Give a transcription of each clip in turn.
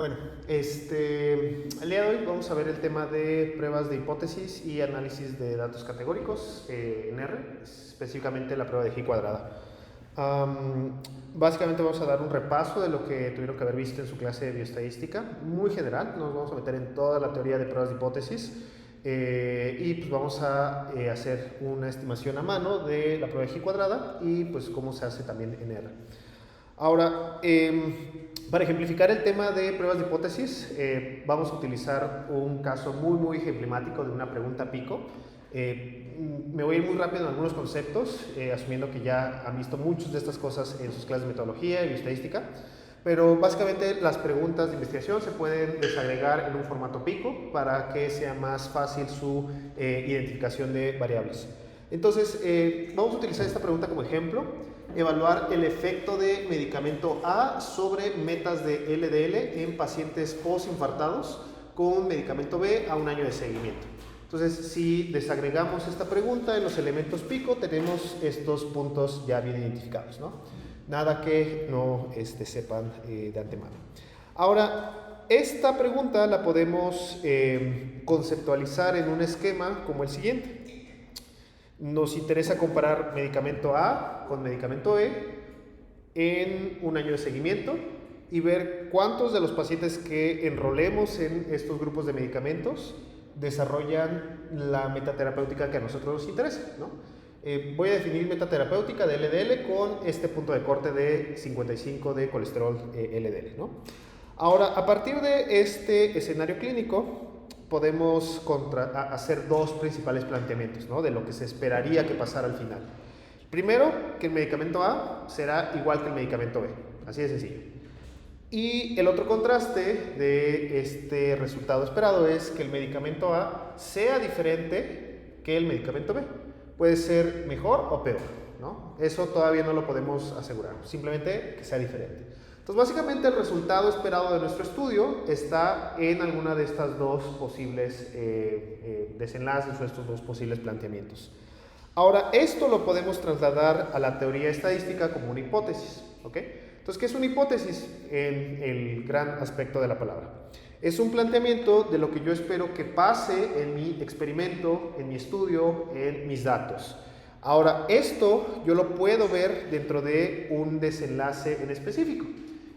Bueno, el día de hoy vamos a ver el tema de pruebas de hipótesis y análisis de datos categóricos en R, específicamente la prueba de G cuadrada. Básicamente vamos a dar un repaso de lo que tuvieron que haber visto en su clase de bioestadística, muy general, nos vamos a meter en toda la teoría de pruebas de hipótesis y pues vamos a hacer una estimación a mano de la prueba de G cuadrada y pues cómo se hace también en R. Ahora, para ejemplificar el tema de pruebas de hipótesis, vamos a utilizar un caso muy ejemplimático de una pregunta pico. Me voy a ir muy rápido en algunos conceptos, asumiendo que ya han visto muchas de estas cosas en sus clases de metodología y bioestadística, pero básicamente las preguntas de investigación se pueden desagregar en un formato pico para que sea más fácil su identificación de variables. Entonces, vamos a utilizar esta pregunta como ejemplo. Evaluar el efecto de medicamento A sobre metas de LDL en pacientes postinfartados con medicamento B a un año de seguimiento. Entonces, si desagregamos esta pregunta en los elementos pico, tenemos estos puntos ya bien identificados, ¿no? Nada que no sepan de antemano. Ahora, esta pregunta la podemos conceptualizar en un esquema como el siguiente. Nos interesa comparar medicamento A con medicamento E en un año de seguimiento y ver cuántos de los pacientes que enrolemos en estos grupos de medicamentos desarrollan la metaterapéutica que a nosotros nos interesa, ¿no? Voy a definir metaterapéutica de LDL con este punto de corte de 55 de colesterol LDL, ¿no? Ahora, a partir de este escenario clínico, podemos hacer dos principales planteamientos, ¿no?, de lo que se esperaría que pasara al final. Primero, que el medicamento A será igual que el medicamento B, así de sencillo. Y el otro contraste de este resultado esperado es que el medicamento A sea diferente que el medicamento B. Puede ser mejor o peor, ¿no? Eso todavía no lo podemos asegurar, simplemente que sea diferente. Entonces, básicamente el resultado esperado de nuestro estudio está en alguna de estas dos posibles desenlaces o estos dos posibles planteamientos. Ahora, esto lo podemos trasladar a la teoría estadística como una hipótesis, ¿ok? Entonces, ¿qué es una hipótesis en el gran aspecto de la palabra? Es un planteamiento de lo que yo espero que pase en mi experimento, en mi estudio, en mis datos. Ahora, esto yo lo puedo ver dentro de un desenlace en específico.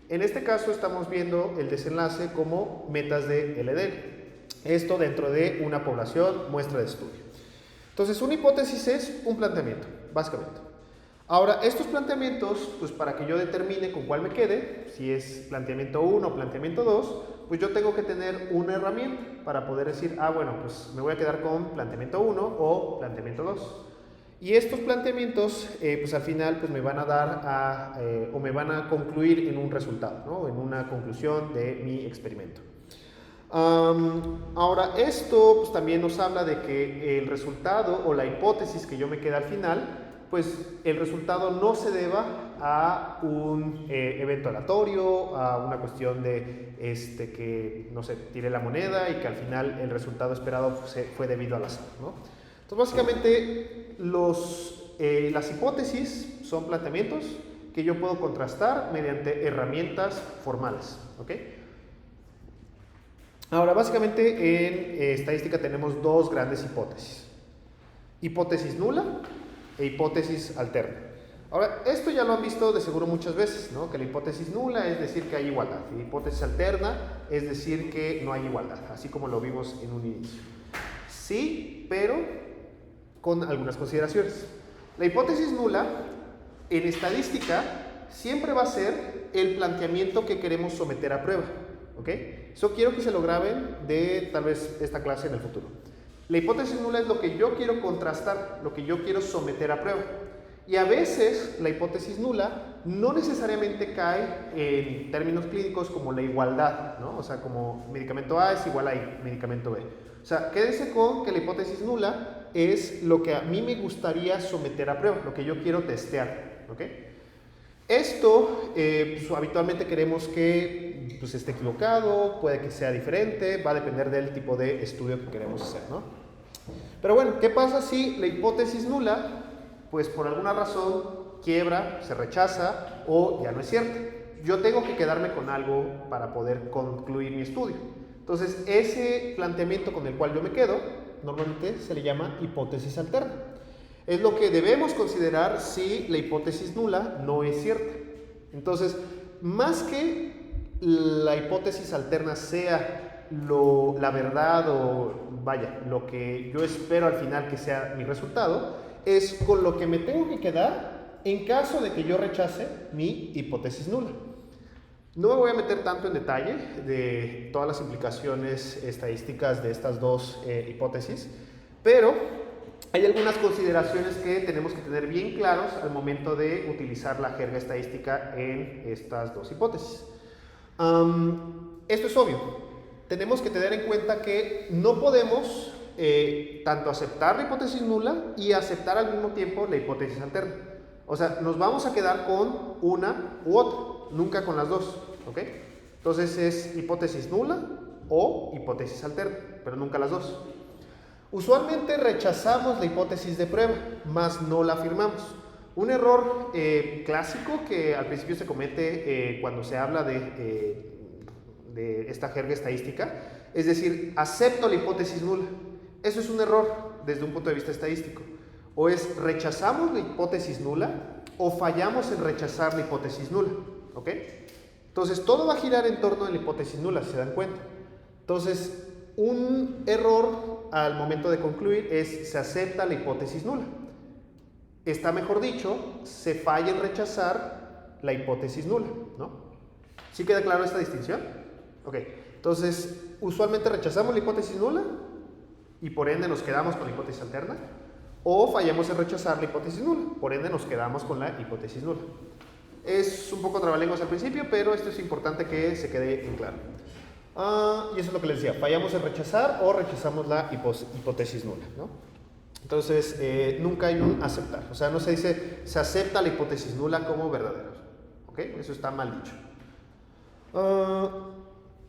En este caso estamos viendo el desenlace como metas de LDL. Esto dentro de una población muestra de estudio. Entonces, una hipótesis es un planteamiento, básicamente. Ahora, estos planteamientos, pues para que yo determine con cuál me quede, si es planteamiento 1 o planteamiento 2, pues yo tengo que tener una herramienta para poder decir, bueno, pues me voy a quedar con planteamiento 1 o planteamiento 2. Y estos planteamientos, pues al final, pues me van a dar o me van a concluir en un resultado, ¿no?, en una conclusión de mi experimento. Ahora, esto pues también nos habla de que el resultado o la hipótesis que yo me queda al final, pues el resultado no se deba a un evento aleatorio, a una cuestión de que, no sé, tiré la moneda y que al final el resultado esperado fue debido al azar, ¿no? Entonces, básicamente, las hipótesis son planteamientos que yo puedo contrastar mediante herramientas formales, ¿ok? Ahora, básicamente, en estadística tenemos dos grandes hipótesis. Hipótesis nula e hipótesis alterna. Ahora, esto ya lo han visto de seguro muchas veces, ¿no?, que la hipótesis nula es decir que hay igualdad, y la hipótesis alterna es decir que no hay igualdad, así como lo vimos en un inicio. Sí, pero con algunas consideraciones. La hipótesis nula, en estadística, siempre va a ser el planteamiento que queremos someter a prueba, ¿ok? Eso quiero que se lo graben de tal vez esta clase en el futuro. La hipótesis nula es lo que yo quiero contrastar, lo que yo quiero someter a prueba. Y a veces la hipótesis nula no necesariamente cae en términos clínicos como la igualdad, ¿no? O sea, como medicamento A es igual a medicamento B. O sea, quédense con que la hipótesis nula es lo que a mí me gustaría someter a prueba, lo que yo quiero testear, ¿ok? Esto, pues, habitualmente queremos que pues, esté equivocado, puede que sea diferente, va a depender del tipo de estudio que queremos hacer, ¿no? Pero bueno, ¿qué pasa si la hipótesis nula, pues por alguna razón, quiebra, se rechaza o ya no es cierta? yo tengo que quedarme con algo para poder concluir mi estudio. Entonces, ese planteamiento con el cual yo me quedo, normalmente se le llama hipótesis alterna. Es lo que debemos considerar si la hipótesis nula no es cierta. Entonces, más que la hipótesis alterna sea la verdad o vaya, lo que yo espero al final que sea mi resultado, es con lo que me tengo que quedar en caso de que yo rechace mi hipótesis nula. No me voy a meter tanto en detalle de todas las implicaciones estadísticas de estas dos hipótesis, pero hay algunas consideraciones que tenemos que tener bien claros al momento de utilizar la jerga estadística en estas dos hipótesis. Esto es obvio. Tenemos que tener en cuenta que no podemos tanto aceptar la hipótesis nula y aceptar al mismo tiempo la hipótesis alterna. O sea, nos vamos a quedar con una u otra, nunca con las dos, ¿ok? Entonces es hipótesis nula o hipótesis alterna, pero nunca las dos. Usualmente rechazamos la hipótesis de prueba, más no la afirmamos. Un error clásico que al principio se comete cuando se habla de esta jerga estadística, es decir, acepto la hipótesis nula. Eso es un error desde un punto de vista estadístico. O es rechazamos la hipótesis nula o fallamos en rechazar la hipótesis nula, ¿ok? Entonces todo va a girar en torno a la hipótesis nula, si se dan cuenta. Entonces un error al momento de concluir es se acepta la hipótesis nula. Está mejor dicho, se falla en rechazar la hipótesis nula, ¿no? ¿Sí queda claro esta distinción? Ok, entonces usualmente rechazamos la hipótesis nula y por ende nos quedamos con la hipótesis alterna, o fallamos en rechazar la hipótesis nula, por ende nos quedamos con la hipótesis nula. Es un poco trabalenguas al principio, pero esto es importante que se quede en claro. Y eso es lo que les decía, fallamos en rechazar o rechazamos la hipótesis nula, ¿no? Entonces, nunca hay un aceptar, o sea, no se dice se acepta la hipótesis nula como verdadera, ¿ok? Eso está mal dicho.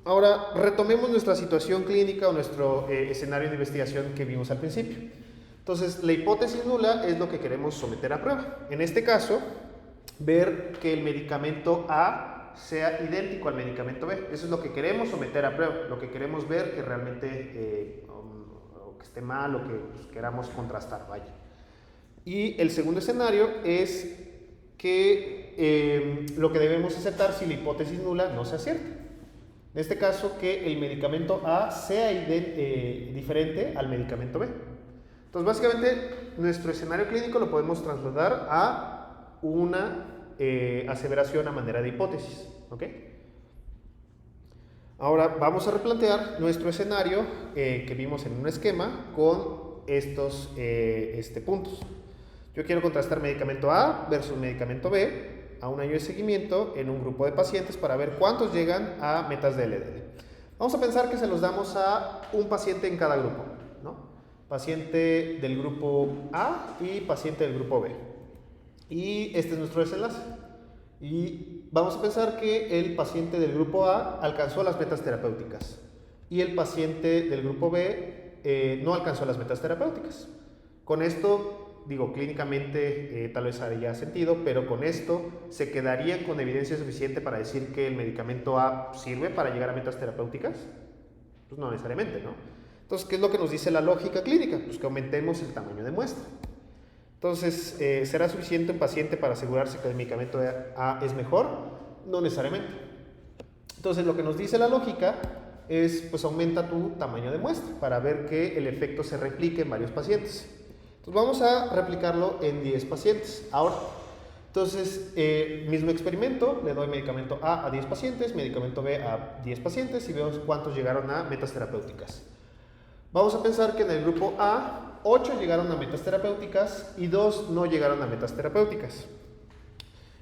Ahora, retomemos nuestra situación clínica o nuestro escenario de investigación que vimos al principio. Entonces, la hipótesis nula es lo que queremos someter a prueba. En este caso, ver que el medicamento A sea idéntico al medicamento B. Eso es lo que queremos someter a prueba, lo que queremos ver que realmente o que esté mal o que pues, queramos contrastar, vaya. Y el segundo escenario es que lo que debemos aceptar si la hipótesis nula no se acierta. En este caso, que el medicamento A sea diferente al medicamento B. Entonces, básicamente, nuestro escenario clínico lo podemos trasladar a una aseveración a manera de hipótesis, ¿ok? Ahora vamos a replantear nuestro escenario que vimos en un esquema con estos puntos. Yo quiero contrastar medicamento A versus medicamento B a un año de seguimiento en un grupo de pacientes para ver cuántos llegan a metas de LDL. Vamos a pensar que se los damos a un paciente en cada grupo, ¿no? Paciente del grupo A y paciente del grupo B. Y este es nuestro desenlace. Y vamos a pensar que el paciente del grupo A alcanzó las metas terapéuticas y el paciente del grupo B no alcanzó las metas terapéuticas. Con esto, digo, clínicamente tal vez haría sentido, pero con esto se quedarían con evidencia suficiente para decir que el medicamento A sirve para llegar a metas terapéuticas. Pues no necesariamente, ¿no? Entonces, ¿qué es lo que nos dice la lógica clínica? Pues que aumentemos el tamaño de muestra. Entonces, ¿será suficiente un paciente para asegurarse que el medicamento A es mejor? No necesariamente. Entonces, lo que nos dice la lógica es, pues aumenta tu tamaño de muestra para ver que el efecto se replique en varios pacientes. Entonces, vamos a replicarlo en 10 pacientes. Ahora, entonces, mismo experimento, le doy medicamento A 10 pacientes, medicamento B a 10 pacientes y vemos cuántos llegaron a metas terapéuticas. Vamos a pensar que en el grupo A, 8 llegaron a metas terapéuticas y 2 no llegaron a metas terapéuticas.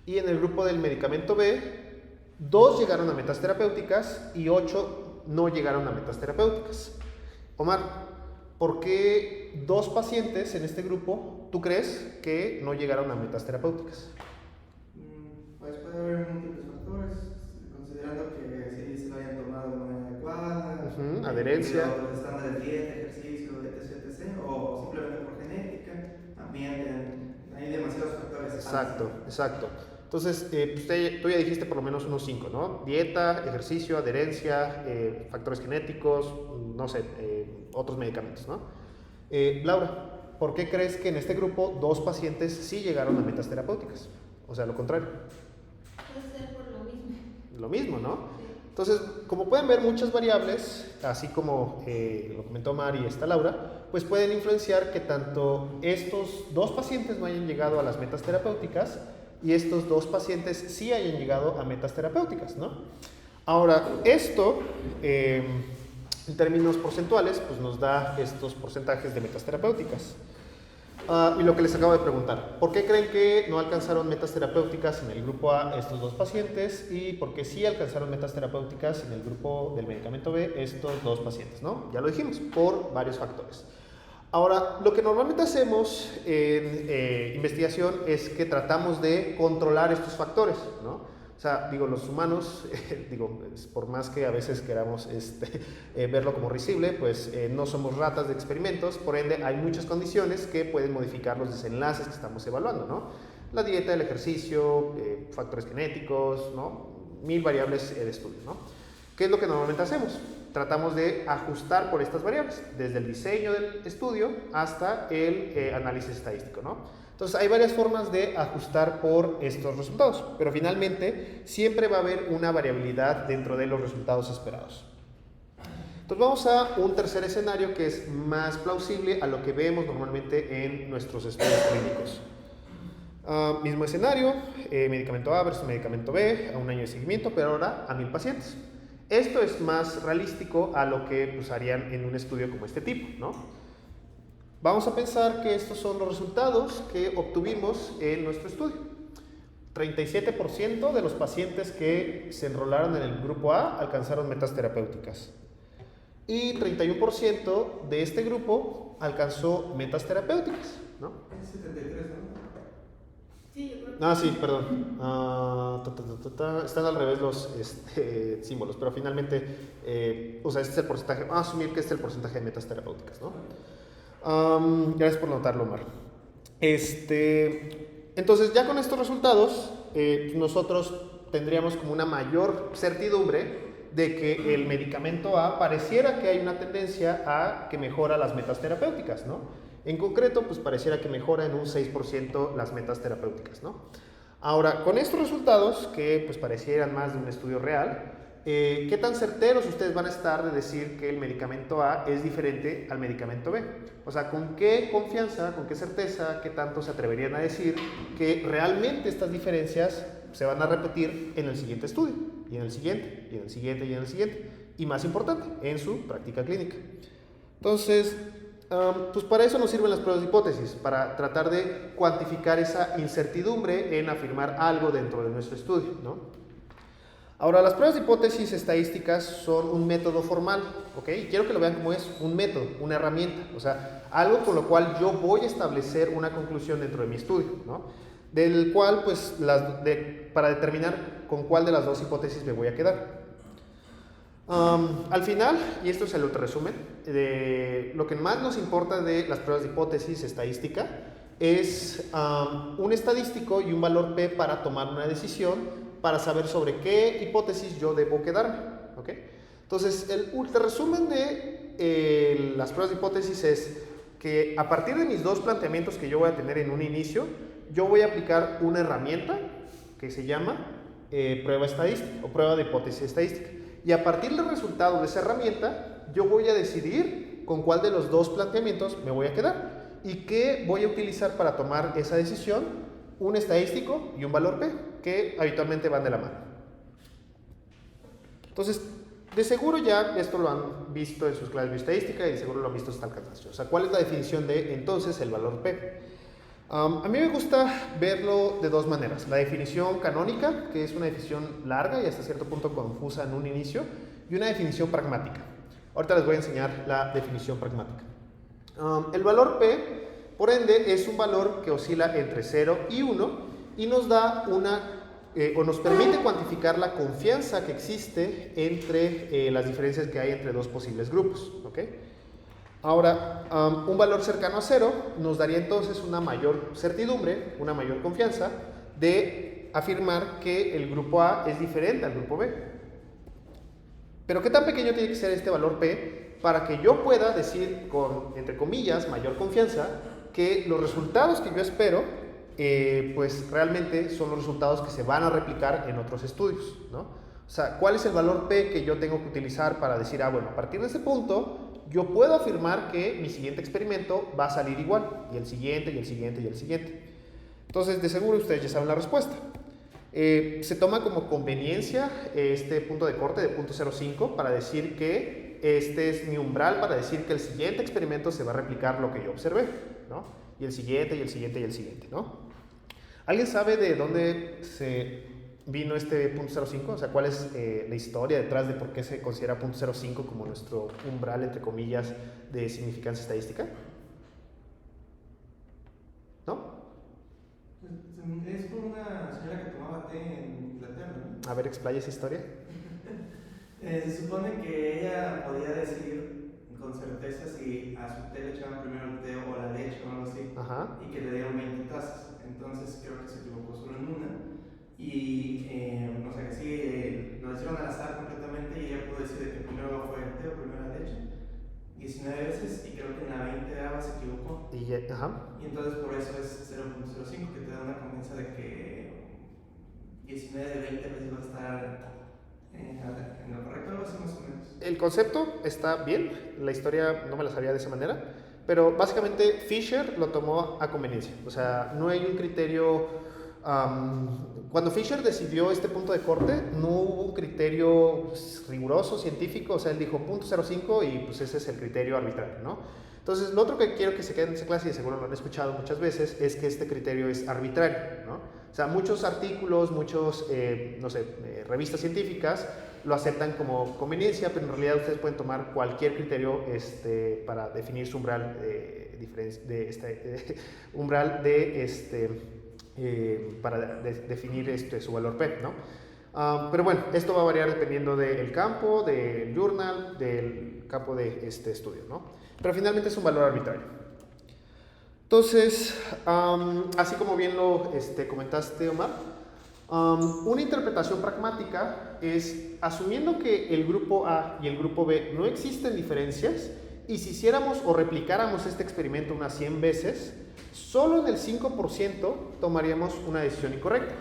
Y en el grupo del medicamento B, 2 llegaron a metas terapéuticas y 8 no llegaron a metas terapéuticas. Omar, ¿por qué 2 pacientes en este grupo tú crees que no llegaron a metas terapéuticas? Pues puede haber múltiples factores, considerando que si se lo hayan tomado de manera adecuada, adherencia, los estándares de dieta, ejercicio, etc, o simplemente por genética, ambiente, hay demasiados factores. Exacto. Entonces, pues tú ya dijiste por lo menos unos 5, ¿no? Dieta, ejercicio, adherencia, factores genéticos, no sé, otros medicamentos, ¿no? Laura, ¿por qué crees que en este grupo 2 pacientes sí llegaron a metas terapéuticas? O sea, lo contrario. Puede ser por lo mismo. Lo mismo, ¿no? Sí. Entonces, como pueden ver, muchas variables, así como lo comentó Mari y esta Laura, pues pueden influenciar que tanto estos 2 pacientes no hayan llegado a las metas terapéuticas y estos 2 pacientes sí hayan llegado a metas terapéuticas, ¿no? Ahora, esto, en términos porcentuales, pues nos da estos porcentajes de metas terapéuticas. Y lo que les acabo de preguntar, ¿por qué creen que no alcanzaron metas terapéuticas en el grupo A estos 2 pacientes y por qué sí alcanzaron metas terapéuticas en el grupo del medicamento B estos 2 pacientes, ¿no? Ya lo dijimos, por varios factores. Ahora, lo que normalmente hacemos en investigación es que tratamos de controlar estos factores, ¿no? O sea, digo, los humanos, por más que a veces queramos verlo como risible, pues no somos ratas de experimentos, por ende hay muchas condiciones que pueden modificar los desenlaces que estamos evaluando, ¿no? La dieta, el ejercicio, factores genéticos, ¿no? 1000 variables de estudio, ¿no? ¿Qué es lo que normalmente hacemos? Tratamos de ajustar por estas variables, desde el diseño del estudio hasta el análisis estadístico, ¿no? Entonces hay varias formas de ajustar por estos resultados, pero finalmente siempre va a haber una variabilidad dentro de los resultados esperados. Entonces vamos a un tercer escenario que es más plausible a lo que vemos normalmente en nuestros estudios clínicos. Mismo escenario, medicamento A versus medicamento B, a un año de seguimiento, pero ahora a 1000 pacientes. Esto es más realístico a lo que pues, harían en un estudio como este tipo, ¿no? Vamos a pensar que estos son los resultados que obtuvimos en nuestro estudio. 37% de los pacientes que se enrolaron en el grupo A alcanzaron metas terapéuticas. Y 31% de este grupo alcanzó metas terapéuticas, ¿no? Es 73, ¿no? Sí, yo creo que Sí, perdón. Están al revés los símbolos, pero finalmente, o sea, este es el porcentaje. Vamos a asumir que este es el porcentaje de metas terapéuticas, ¿no? Gracias por notarlo, Omar. Entonces, ya con estos resultados, nosotros tendríamos como una mayor certidumbre de que el medicamento A pareciera que hay una tendencia a que mejora las metas terapéuticas, ¿no? En concreto, pues pareciera que mejora en un 6% las metas terapéuticas, ¿no? Ahora, con estos resultados, que pues parecieran más de un estudio real, ¿qué tan certeros ustedes van a estar de decir que el medicamento A es diferente al medicamento B? O sea, ¿con qué confianza, con qué certeza, qué tanto se atreverían a decir que realmente estas diferencias se van a repetir en el siguiente estudio, y en el siguiente, y en el siguiente, y en el siguiente? Y más importante, en su práctica clínica. Entonces, pues para eso nos sirven las pruebas de hipótesis, para tratar de cuantificar esa incertidumbre en afirmar algo dentro de nuestro estudio, ¿no? Ahora, las pruebas de hipótesis estadísticas son un método formal, ¿ok? Y quiero que lo vean como es un método, una herramienta, o sea, algo con lo cual yo voy a establecer una conclusión dentro de mi estudio, ¿no? Del cual, pues, para determinar con cuál de las 2 hipótesis me voy a quedar. Al final, y esto es el otro resumen, lo que más nos importa de las pruebas de hipótesis estadística es un estadístico y un valor P para tomar una decisión, para saber sobre qué hipótesis yo debo quedarme, ¿ok? Entonces, el ultra resumen de las pruebas de hipótesis es que a partir de mis 2 planteamientos que yo voy a tener en un inicio, yo voy a aplicar una herramienta que se llama prueba estadística o prueba de hipótesis estadística. Y a partir del resultado de esa herramienta, yo voy a decidir con cuál de los 2 planteamientos me voy a quedar y qué voy a utilizar para tomar esa decisión, un estadístico y un valor P, que habitualmente van de la mano. Entonces, de seguro ya esto lo han visto en sus clases de bioestadística y de seguro lo han visto hasta el cansancio. O sea, ¿cuál es la definición de entonces el valor P? A mí me gusta verlo de 2 maneras. La definición canónica, que es una definición larga y hasta cierto punto confusa en un inicio, y una definición pragmática. Ahorita les voy a enseñar la definición pragmática. El valor P, por ende, es un valor que oscila entre 0 y 1 y nos da o nos permite cuantificar la confianza que existe entre las diferencias que hay entre 2 posibles grupos, ¿ok? Ahora, un valor cercano a 0 nos daría entonces una mayor certidumbre, una mayor confianza de afirmar que el grupo A es diferente al grupo B. Pero ¿qué tan pequeño tiene que ser este valor P para que yo pueda decir con, entre comillas, mayor confianza que los resultados que yo espero, pues realmente son los resultados que se van a replicar en otros estudios, ¿no? O sea, ¿cuál es el valor P que yo tengo que utilizar para decir, bueno, a partir de ese punto, yo puedo afirmar que mi siguiente experimento va a salir igual, y el siguiente, y el siguiente, y el siguiente? Entonces, de seguro ustedes ya saben la respuesta. Se toma como conveniencia este punto de corte de 0.05 para decir que este es mi umbral, para decir que el siguiente experimento se va a replicar lo que yo observé, ¿no? Y el siguiente, y el siguiente, y el siguiente, ¿no? ¿Alguien sabe de dónde se vino este 0.05? O sea, ¿cuál es la historia detrás de por qué se considera 0.05 como nuestro umbral, entre comillas, de significancia estadística? ¿No? Es por una señora que tomaba té en Inglaterra, ¿no? A ver, explaya esa historia. Se supone que ella podía decir con certeza si a su té le echaban primero el té o la leche o algo así. Ajá. Y que le dieron 20 tazas. Entonces creo que se equivocó solo en una. Y no sé, que sí, lo hicieron al azar completamente y ella pudo decir que primero fue el té o primero la leche 19 veces, y creo que en la 20ª se equivocó. Y entonces por eso es 0.05, que te da una confianza de que 19 de 20 veces va a estar en lo correcto, algo así más o menos. El concepto está bien, la historia no me la sabía de esa manera, pero básicamente Fisher lo tomó a conveniencia. O sea, no hay un criterio. Cuando Fisher decidió este punto de corte, no hubo un criterio riguroso, científico. O sea, él dijo 0.05 y pues ese es el criterio arbitrario, ¿no? Entonces, lo otro que quiero que se quede en esa clase, y seguro lo han escuchado muchas veces, es que este criterio es arbitrario, ¿no? O sea, muchos artículos, no sé, revistas científicas lo aceptan como conveniencia, pero en realidad ustedes pueden tomar cualquier criterio para definir su umbral para definir su valor P, ¿no? Pero bueno, esto va a variar dependiendo del campo, del journal, del campo de este estudio, ¿no? Pero finalmente es un valor arbitrario. Entonces, así como bien lo comentaste, Omar, una interpretación pragmática es, asumiendo que el grupo A y el grupo B no existen diferencias, y si hiciéramos o replicáramos este experimento unas 100 veces, solo en el 5% tomaríamos una decisión incorrecta.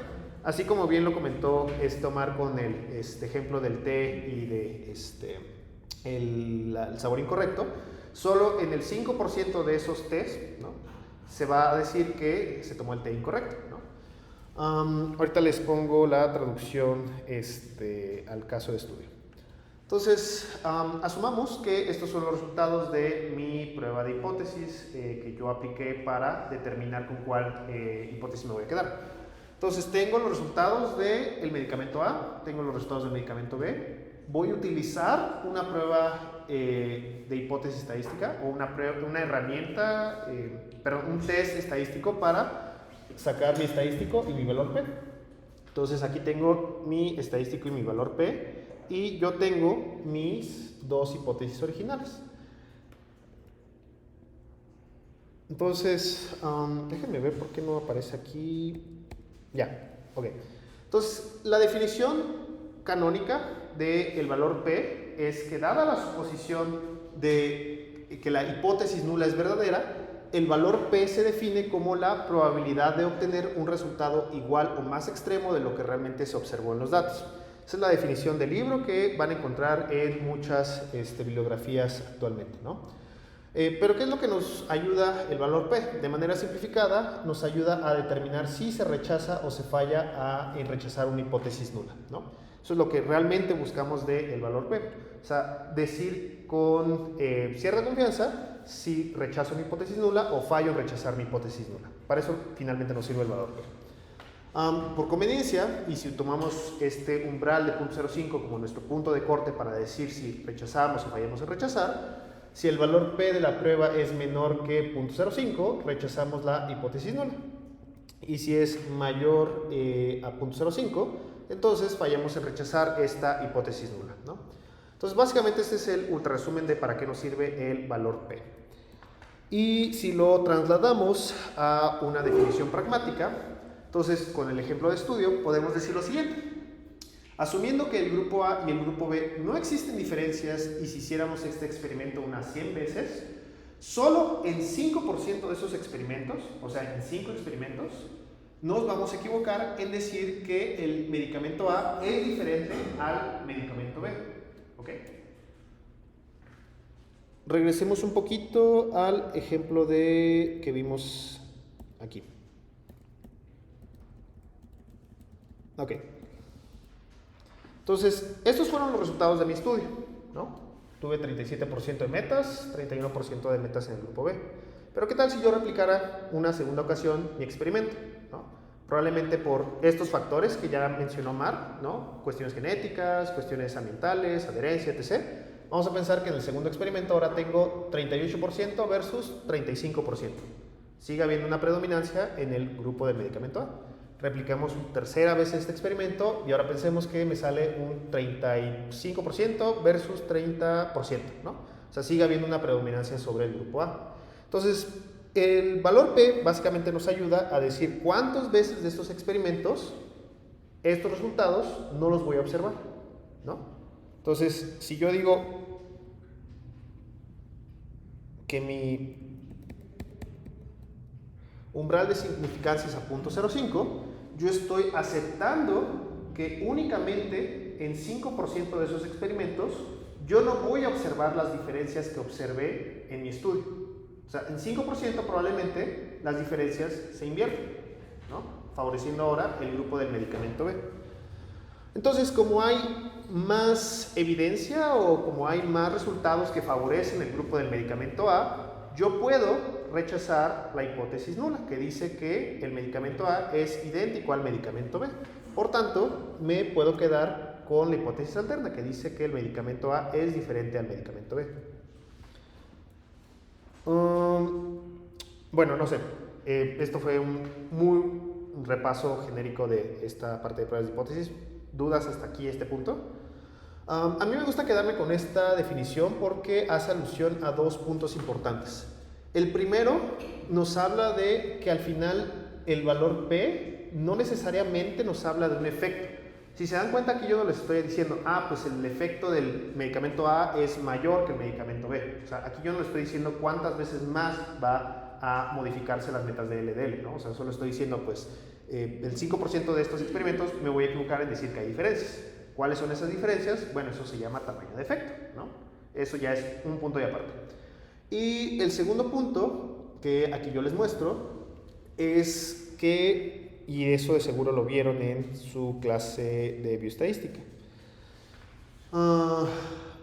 Así como bien lo comentó Omar con el ejemplo del té y de el sabor incorrecto, solo en el 5% de esos tés, ¿no?, se va a decir que se tomó el té incorrecto, ¿no? Ahorita les pongo la traducción al caso de estudio. Entonces, asumamos que estos son los resultados de mi prueba de hipótesis que yo apliqué para determinar con cuál hipótesis me voy a quedar. Entonces, tengo los resultados del medicamento A, tengo los resultados del medicamento B. Voy a utilizar una prueba de hipótesis estadística o una herramienta, un test estadístico para sacar mi estadístico y mi valor P. Entonces, aquí tengo mi estadístico y mi valor P. Y yo tengo mis dos hipótesis originales. Entonces, déjenme ver por qué no aparece aquí. Ya, ok. Entonces, la definición canónica del valor P es que, dada la suposición de que la hipótesis nula es verdadera, el valor P se define como la probabilidad de obtener un resultado igual o más extremo de lo que realmente se observó en los datos. Esa es la definición del libro que van a encontrar en muchas bibliografías actualmente, ¿no? Pero ¿qué es lo que nos ayuda el valor P? De manera simplificada, nos ayuda a determinar si se rechaza o se falla en rechazar una hipótesis nula, ¿no? Eso es lo que realmente buscamos del valor P. O sea, decir con cierta confianza si rechazo una hipótesis nula o fallo en rechazar mi hipótesis nula. Para eso finalmente nos sirve el valor P. Por conveniencia, y si tomamos este umbral de 0.05 como nuestro punto de corte para decir si rechazamos o fallamos en rechazar, si el valor P de la prueba es menor que 0.05, rechazamos la hipótesis nula. Y si es mayor a 0.05, entonces fallamos en rechazar esta hipótesis nula, ¿no? Entonces, básicamente este es el ultra resumen de para qué nos sirve el valor P. Y si lo trasladamos a una definición pragmática, Entonces, con el ejemplo de estudio, podemos decir lo siguiente. Asumiendo que el grupo A y el grupo B no existen diferencias y si hiciéramos este experimento unas 100 veces, solo en 5% de esos experimentos, o sea, en 5 experimentos, nos vamos a equivocar en decir que el medicamento A es diferente al medicamento B. ¿Ok? Regresemos un poquito al ejemplo que vimos aquí. Ok. Entonces, estos fueron los resultados de mi estudio, ¿no? Tuve 37% de metas, 31% de metas en el grupo B. Pero ¿qué tal si yo replicara una segunda ocasión mi experimento? ¿No? Probablemente por estos factores que ya mencionó Mar, ¿no? Cuestiones genéticas, cuestiones ambientales, adherencia, etc. Vamos a pensar que en el segundo experimento ahora tengo 38% versus 35%. Sigue habiendo una predominancia en el grupo del medicamento A. Replicamos tercera vez este experimento y ahora pensemos que me sale un 35% versus 30%, ¿no? O sea, sigue habiendo una predominancia sobre el grupo A. Entonces, el valor P básicamente nos ayuda a decir cuántas veces de estos experimentos estos resultados no los voy a observar, ¿no? Entonces, si yo digo que mi umbral de significancia es a 0.05, yo estoy aceptando que únicamente en 5% de esos experimentos yo no voy a observar las diferencias que observé en mi estudio. O sea, en 5% probablemente las diferencias se invierten, ¿no? Favoreciendo ahora el grupo del medicamento B. Entonces, como hay más evidencia o como hay más resultados que favorecen el grupo del medicamento A, yo puedo rechazar la hipótesis nula, que dice que el medicamento A es idéntico al medicamento B. Por tanto, me puedo quedar con la hipótesis alterna, que dice que el medicamento A es diferente al medicamento B. Bueno, no sé. Esto fue un repaso genérico de esta parte de pruebas de hipótesis. ¿Dudas hasta aquí, este punto? A mí me gusta quedarme con esta definición porque hace alusión a dos puntos importantes. El primero nos habla de que al final el valor P no necesariamente nos habla de un efecto. Si se dan cuenta que yo no les estoy diciendo, pues el efecto del medicamento A es mayor que el medicamento B. O sea, aquí yo no les estoy diciendo cuántas veces más va a modificarse las metas de LDL, ¿no? O sea, solo estoy diciendo, pues, el 5% de estos experimentos me voy a equivocar en decir que hay diferencias. ¿Cuáles son esas diferencias? Bueno, eso se llama tamaño de efecto, ¿no? Eso ya es un punto y aparte. Y el segundo punto que aquí yo les muestro es que, y eso de seguro lo vieron en su clase de bioestadística.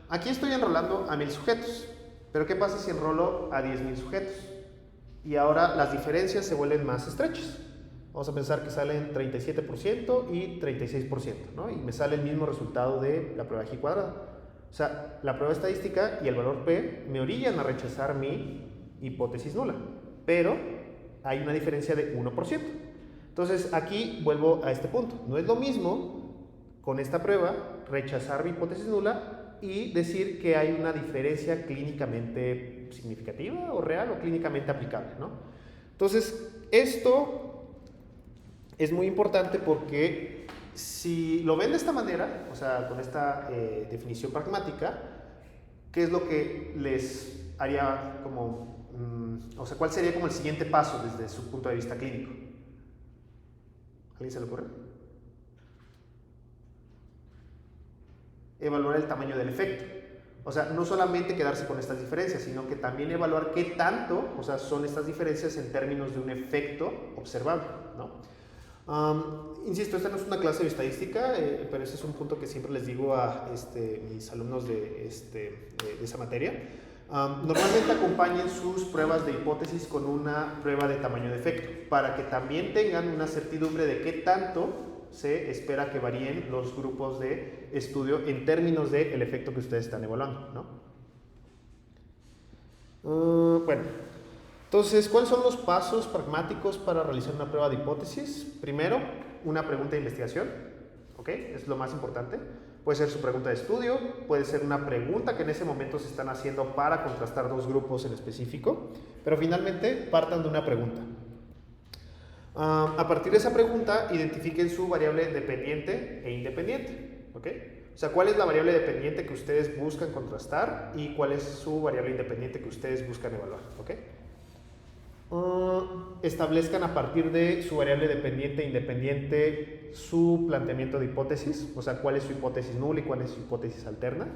Aquí estoy enrolando a 1000 sujetos, pero ¿qué pasa si enrolo a 10.000 sujetos? Y ahora las diferencias se vuelven más estrechas. Vamos a pensar que salen 37% y 36%, ¿no? Y me sale el mismo resultado de la prueba G cuadrada. O sea, la prueba estadística y el valor P me orillan a rechazar mi hipótesis nula, pero hay una diferencia de 1%. Entonces, aquí vuelvo a este punto. No es lo mismo con esta prueba rechazar mi hipótesis nula y decir que hay una diferencia clínicamente significativa o real o clínicamente aplicable, ¿no? Entonces, esto es muy importante porque si lo ven de esta manera, o sea, con esta definición pragmática, ¿qué es lo que les haría como, o sea, cuál sería como el siguiente paso desde su punto de vista clínico? ¿Alguien se le ocurre? Evaluar el tamaño del efecto. O sea, no solamente quedarse con estas diferencias, sino que también evaluar qué tanto, o sea, son estas diferencias en términos de un efecto observable, ¿no? Insisto, esta no es una clase de estadística, pero ese es un punto que siempre les digo a mis alumnos de esa materia. Normalmente acompañen sus pruebas de hipótesis con una prueba de tamaño de efecto, para que también tengan una certidumbre de qué tanto se espera que varíen los grupos de estudio en términos del efecto que ustedes están evaluando, ¿no? Bueno, entonces, ¿cuáles son los pasos pragmáticos para realizar una prueba de hipótesis? Primero, una pregunta de investigación, ¿ok? Es lo más importante. Puede ser su pregunta de estudio, puede ser una pregunta que en ese momento se están haciendo para contrastar dos grupos en específico, pero finalmente partan de una pregunta. A partir de esa pregunta, identifiquen su variable dependiente e independiente. ¿Ok? O sea, ¿cuál es la variable dependiente que ustedes buscan contrastar y cuál es su variable independiente que ustedes buscan evaluar? ¿Ok? Establezcan a partir de su variable dependiente e independiente su planteamiento de hipótesis, o sea, cuál es su hipótesis nula y cuál es su hipótesis alterna.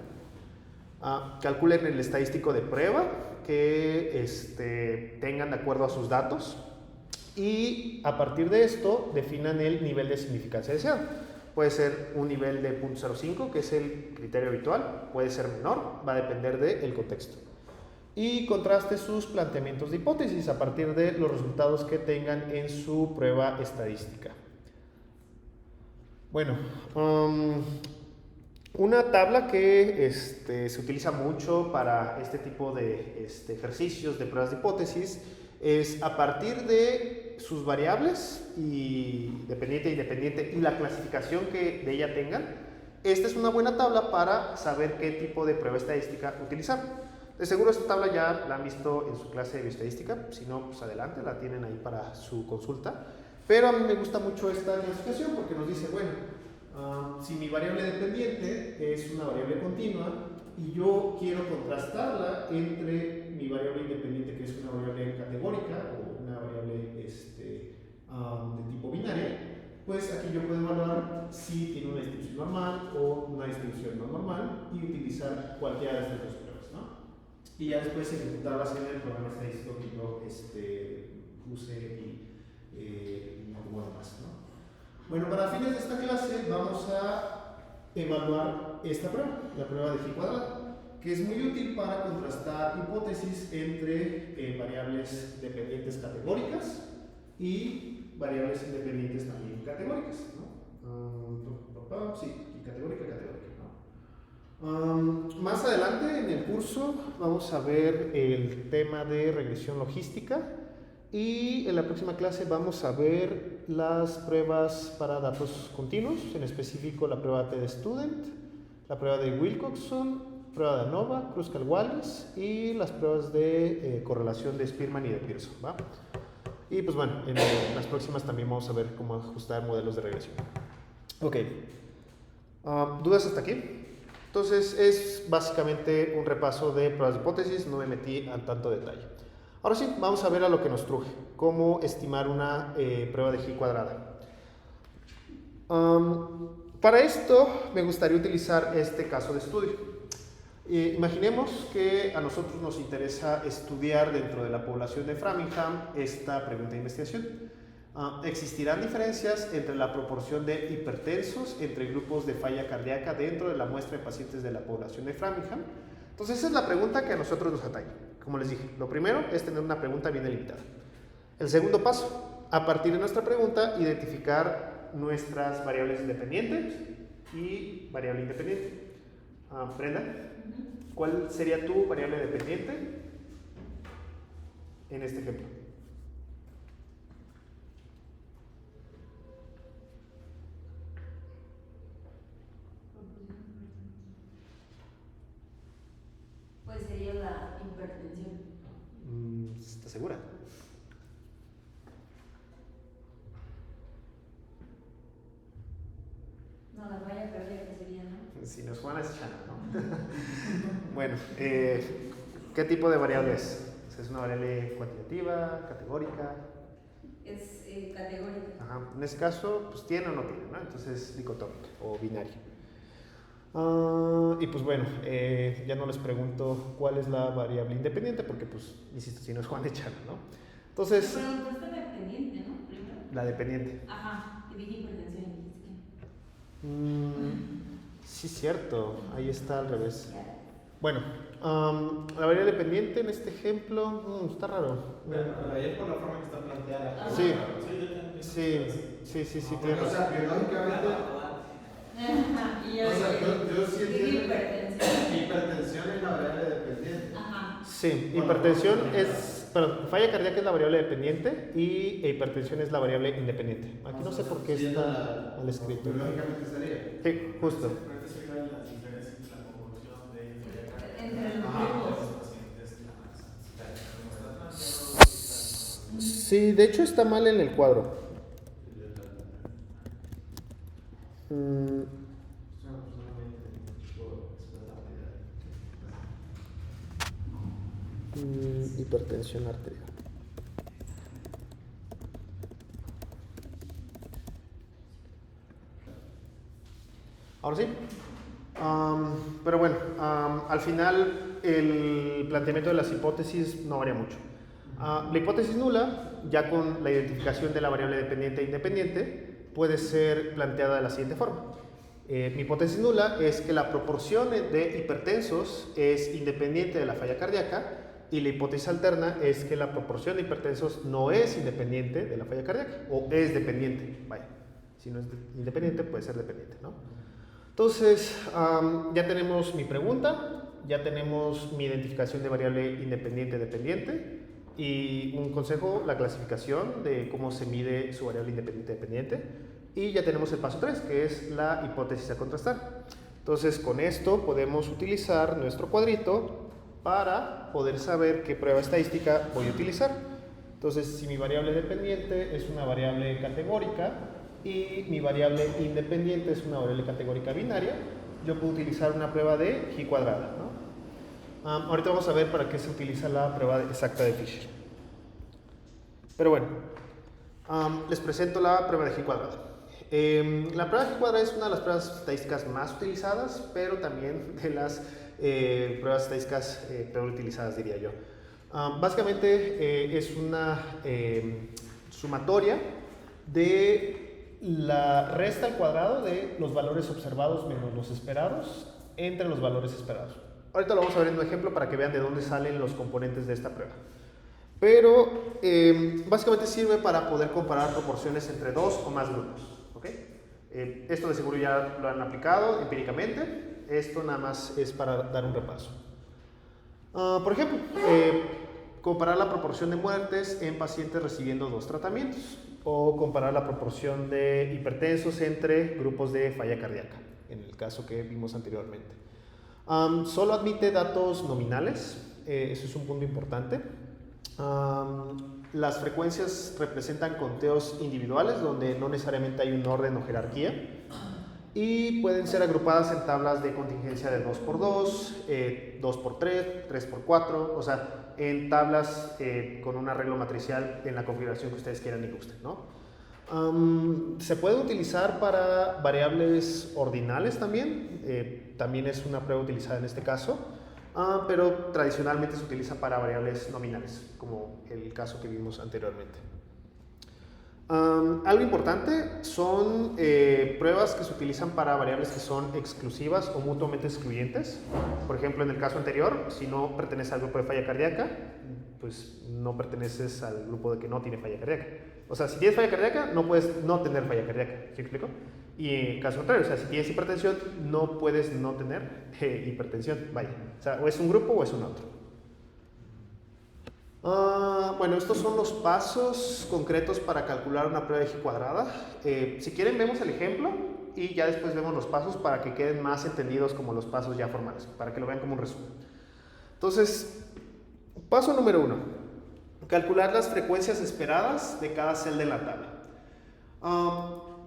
Calculen el estadístico de prueba que tengan de acuerdo a sus datos y a partir de esto definan el nivel de significancia deseado. Puede ser un nivel de 0.05, que es el criterio habitual, puede ser menor, va a depender del contexto. Y contraste sus planteamientos de hipótesis a partir de los resultados que tengan en su prueba estadística. Bueno, una tabla que se utiliza mucho para este tipo de ejercicios de pruebas de hipótesis es a partir de sus variables y dependiente e independiente y la clasificación que de ella tengan. Esta es una buena tabla para saber qué tipo de prueba estadística utilizar. De seguro esta tabla ya la han visto en su clase de bioestadística, si no, pues adelante, la tienen ahí para su consulta. Pero a mí me gusta mucho esta clasificación porque nos dice, bueno, si mi variable dependiente es una variable continua y yo quiero contrastarla entre mi variable independiente, que es una variable categórica o una variable de tipo binaria, pues aquí yo puedo evaluar si tiene una distribución normal o una distribución no normal y utilizar cualquiera de estas dos pruebas, ¿no? Y ya después ejecutarlas en el programa estadístico que yo puse y bueno, más, ¿no? Bueno, para fines de esta clase vamos a evaluar esta prueba, la prueba de phi cuadrado, que es muy útil para contrastar hipótesis entre variables dependientes categóricas y variables independientes también categóricas, ¿no? Sí, y categórica, ¿no? Más adelante en el curso vamos a ver el tema de regresión logística y en la próxima clase vamos a ver las pruebas para datos continuos, en específico la prueba TD-Student, la prueba de Wilcoxon, prueba de ANOVA, Kruskal-Wallis y las pruebas de correlación de Spearman y de Pearson, ¿va? Y pues bueno, en las próximas también vamos a ver cómo ajustar modelos de regresión. Ok, ¿dudas hasta aquí? Entonces es básicamente un repaso de pruebas de hipótesis, no me metí a tanto detalle. Ahora sí, vamos a ver a lo que nos truje, cómo estimar una prueba de G cuadrada. Para esto me gustaría utilizar este caso de estudio. Imaginemos que a nosotros nos interesa estudiar dentro de la población de Framingham esta pregunta de investigación. ¿Existirán diferencias entre la proporción de hipertensos entre grupos de falla cardíaca dentro de la muestra de pacientes de la población de Framingham? Entonces esa es la pregunta que a nosotros nos atañe. Como les dije, lo primero es tener una pregunta bien delimitada. El segundo paso, a partir de nuestra pregunta, identificar nuestras variables independientes y variable independiente. Brenda, ¿cuál sería tu variable dependiente en este ejemplo? Pues sería la hipertensión. ¿Estás segura? No, la falla cardíaca sería, ¿no? Si nos Juana es Chana, ¿no? Bueno, ¿qué tipo de variable es? ¿Es una variable cuantitativa, categórica? Es categórica. Ajá. En este caso, pues tiene o no tiene, ¿no? Entonces es dicotómica o binaria. Y pues bueno, ya no les pregunto cuál es la variable independiente porque pues, insisto, si no es Juan Echana, ¿no? Entonces... Pero preguntaste la dependiente, ¿no? Primero. La dependiente. Ajá, y dije hipertensión y dijiste sí, cierto, ahí está al revés. Bueno, la variable dependiente en este ejemplo, está raro. Ahí es por la forma que está planteada. Sí, tiene O razón. sea, biológicamente, Ajá, y yo o sea, yo sí dije entiendo hipertensión. hipertensión es la variable dependiente. Ajá. Sí, hipertensión es, perdón, falla cardíaca es la variable dependiente y hipertensión es la variable independiente. Aquí no sé por qué está mal escrito. Biológicamente sería. Sí, justo. Pero eso sería la diferencia entre la proporción de Entre los Ajá. grupos. pacientes como está planteado. Sí, de hecho está mal en el cuadro. Mm, Es una persona muy inteligente por expresar. hipertensión arterial. Ahora sí. Pero bueno, al final el planteamiento de las hipótesis no varía mucho. La hipótesis nula, ya con la identificación de la variable dependiente e independiente, puede ser planteada de la siguiente forma. Mi hipótesis nula es que la proporción de hipertensos es independiente de la falla cardíaca, y la hipótesis alterna es que la proporción de hipertensos no es independiente de la falla cardíaca, o es dependiente. Vaya, si no es independiente, puede ser dependiente, ¿no? Entonces, ya tenemos mi pregunta, ya tenemos mi identificación de variable independiente-dependiente, y un consejo, la clasificación de cómo se mide su variable independiente-dependiente, y ya tenemos el paso 3, que es la hipótesis a contrastar. Entonces, con esto podemos utilizar nuestro cuadrito para poder saber qué prueba estadística voy a utilizar. Entonces, si mi variable dependiente es una variable categórica y mi variable independiente es una variable categórica binaria, yo puedo utilizar una prueba de G cuadrada, ¿no? Ahorita vamos a ver para qué se utiliza la prueba exacta de Fisher. Pero bueno, les presento la prueba de G cuadrada. La prueba de G cuadrada es una de las pruebas estadísticas más utilizadas, pero también de las pruebas estadísticas peor utilizadas, diría yo. Básicamente es una sumatoria de la resta al cuadrado de los valores observados menos los esperados entre los valores esperados. Ahorita lo vamos a ver en un ejemplo para que vean de dónde salen los componentes de esta prueba. Pero básicamente sirve para poder comparar proporciones entre dos o más grupos, ¿ok? Esto de seguro ya lo han aplicado empíricamente. Esto nada más es para dar un repaso. Por ejemplo, comparar la proporción de muertes en pacientes recibiendo dos tratamientos, o comparar la proporción de hipertensos entre grupos de falla cardíaca, en el caso que vimos anteriormente. Solo admite datos nominales, eso es un punto importante. Las frecuencias representan conteos individuales donde no necesariamente hay un orden o jerarquía, y pueden ser agrupadas en tablas de contingencia de 2x2, 2x3, 3x4, o sea, en tablas con un arreglo matricial en la configuración que ustedes quieran y gusten, ¿no? Se puede utilizar para variables ordinales también, también es una prueba utilizada en este caso, pero tradicionalmente se utiliza para variables nominales, como el caso que vimos anteriormente. Algo importante son pruebas que se utilizan para variables que son exclusivas o mutuamente excluyentes. Por ejemplo, en el caso anterior, si no perteneces al grupo de falla cardíaca, pues no perteneces al grupo de que no tiene falla cardíaca. O sea, si tienes falla cardíaca, no puedes no tener falla cardíaca, ¿sí explico? Y en caso contrario, o sea, si tienes hipertensión, no puedes no tener hipertensión, vaya. O sea, o es un grupo o es un otro. Bueno, estos son los pasos concretos para calcular una prueba de G cuadrada. Si quieren, vemos el ejemplo y ya después vemos los pasos para que queden más entendidos como los pasos ya formales, para que lo vean como un resumen. Entonces, paso número 1, calcular las frecuencias esperadas de cada celda de la tabla.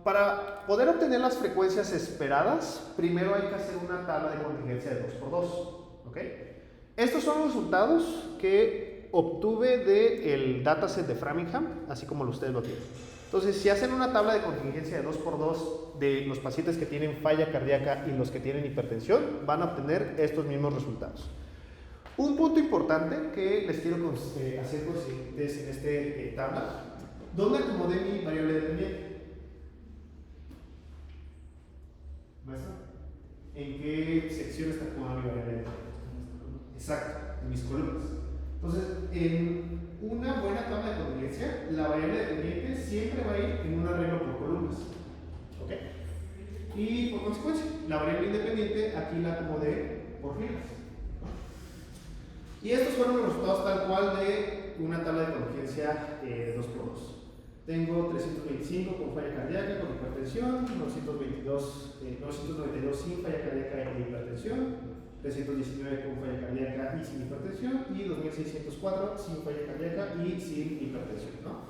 Para poder obtener las frecuencias esperadas, primero hay que hacer una tabla de contingencia de 2x2, ¿ok? Estos son los resultados que obtuve del dataset de Framingham, así como ustedes lo tienen. Entonces, si hacen una tabla de contingencia de 2x2 de los pacientes que tienen falla cardíaca y los que tienen hipertensión, van a obtener estos mismos resultados. Un punto importante que les quiero hacer conscientes en esta tabla, ¿dónde acomodé mi variable dependiente? ¿Maestro? ¿En qué sección está acomodada mi variable dependiente? Exacto, en mis columnas. Entonces, en una buena tabla de contingencia, la variable dependiente siempre va a ir en un arreglo por columnas, ¿ok? Y por consecuencia, la variable independiente aquí la acomodé por filas. Y estos fueron los resultados tal cual de una tabla de contingencia 2x2. Tengo 325 con falla cardíaca, con hipertensión, 992 sin falla cardíaca y hipertensión, 319 con falla cardíaca y sin hipertensión, y 2604 sin falla cardíaca y sin hipertensión, ¿no?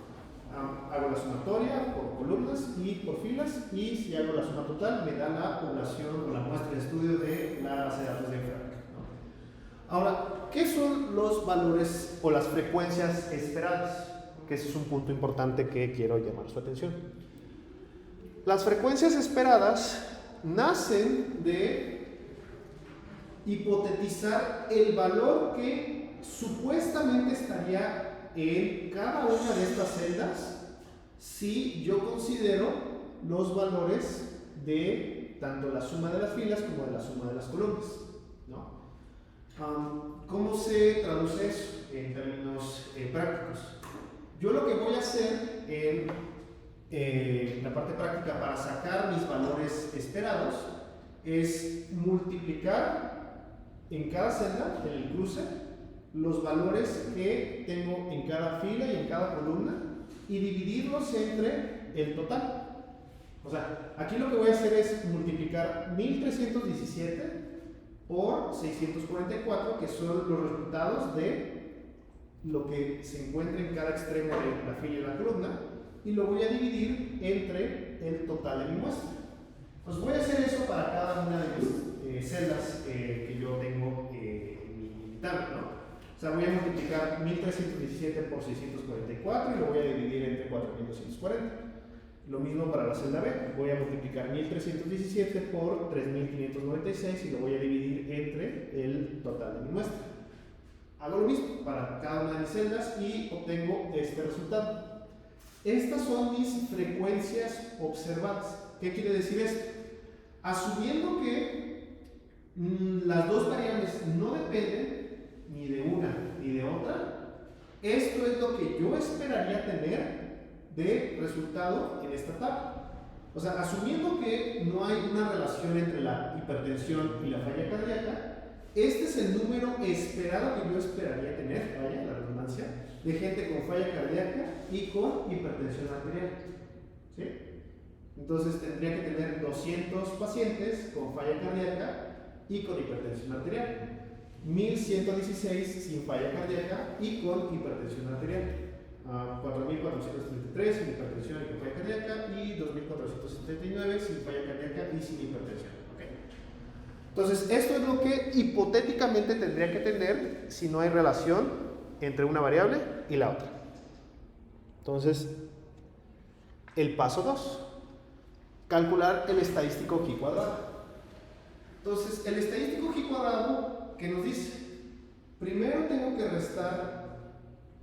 Hago la sumatoria por columnas y por filas, y si hago la suma total me da la población o la muestra de estudio de la base de datos de Infrared, ¿no? Ahora, ¿qué son los valores o las frecuencias esperadas? Que ese es un punto importante que quiero llamar su atención. Las frecuencias esperadas nacen de hipotetizar el valor que supuestamente estaría en cada una de estas celdas si yo considero los valores de tanto la suma de las filas como de la suma de las columnas, ¿no? ¿Cómo se traduce eso en términos prácticos? Yo lo que voy a hacer en la parte práctica para sacar mis valores esperados es multiplicar en cada celda, en el cruce, los valores que tengo en cada fila y en cada columna y dividirlos entre el total. O sea, aquí lo que voy a hacer es multiplicar 1317 por 644, que son los resultados de lo que se encuentra en cada extremo de la fila y la columna, y lo voy a dividir entre el total de mi muestra. Pues voy a hacer eso para cada una de mis celdas que yo tengo en mi tabla, ¿no? O sea, voy a multiplicar 1317 por 644 y lo voy a dividir entre 4240. Lo mismo para la celda B. Voy a multiplicar 1317 por 3596 y lo voy a dividir entre el total de mi muestra. Hago lo mismo para cada una de mis celdas y obtengo este resultado. Estas son mis frecuencias observadas. ¿Qué quiere decir esto? Asumiendo que las dos variables no dependen ni de una ni de otra, esto es lo que yo esperaría tener de resultado en esta tabla. O sea, asumiendo que no hay una relación entre la hipertensión y la falla cardíaca, este es el número esperado que yo esperaría tener, vaya, la redundancia, de gente con falla cardíaca y con hipertensión arterial. ¿Sí? Entonces tendría que tener 200 pacientes con falla cardíaca y con hipertensión arterial. 1116 sin falla cardíaca y con hipertensión arterial. 4433 sin hipertensión y con falla cardíaca y 2479 sin falla cardíaca y sin hipertensión. ¿Okay? Entonces, esto es lo que hipotéticamente tendría que tener si no hay relación entre una variable y la otra. Entonces, el paso 2, calcular el estadístico G cuadrado. Entonces, el estadístico G cuadrado, ¿qué nos dice? Primero tengo que restar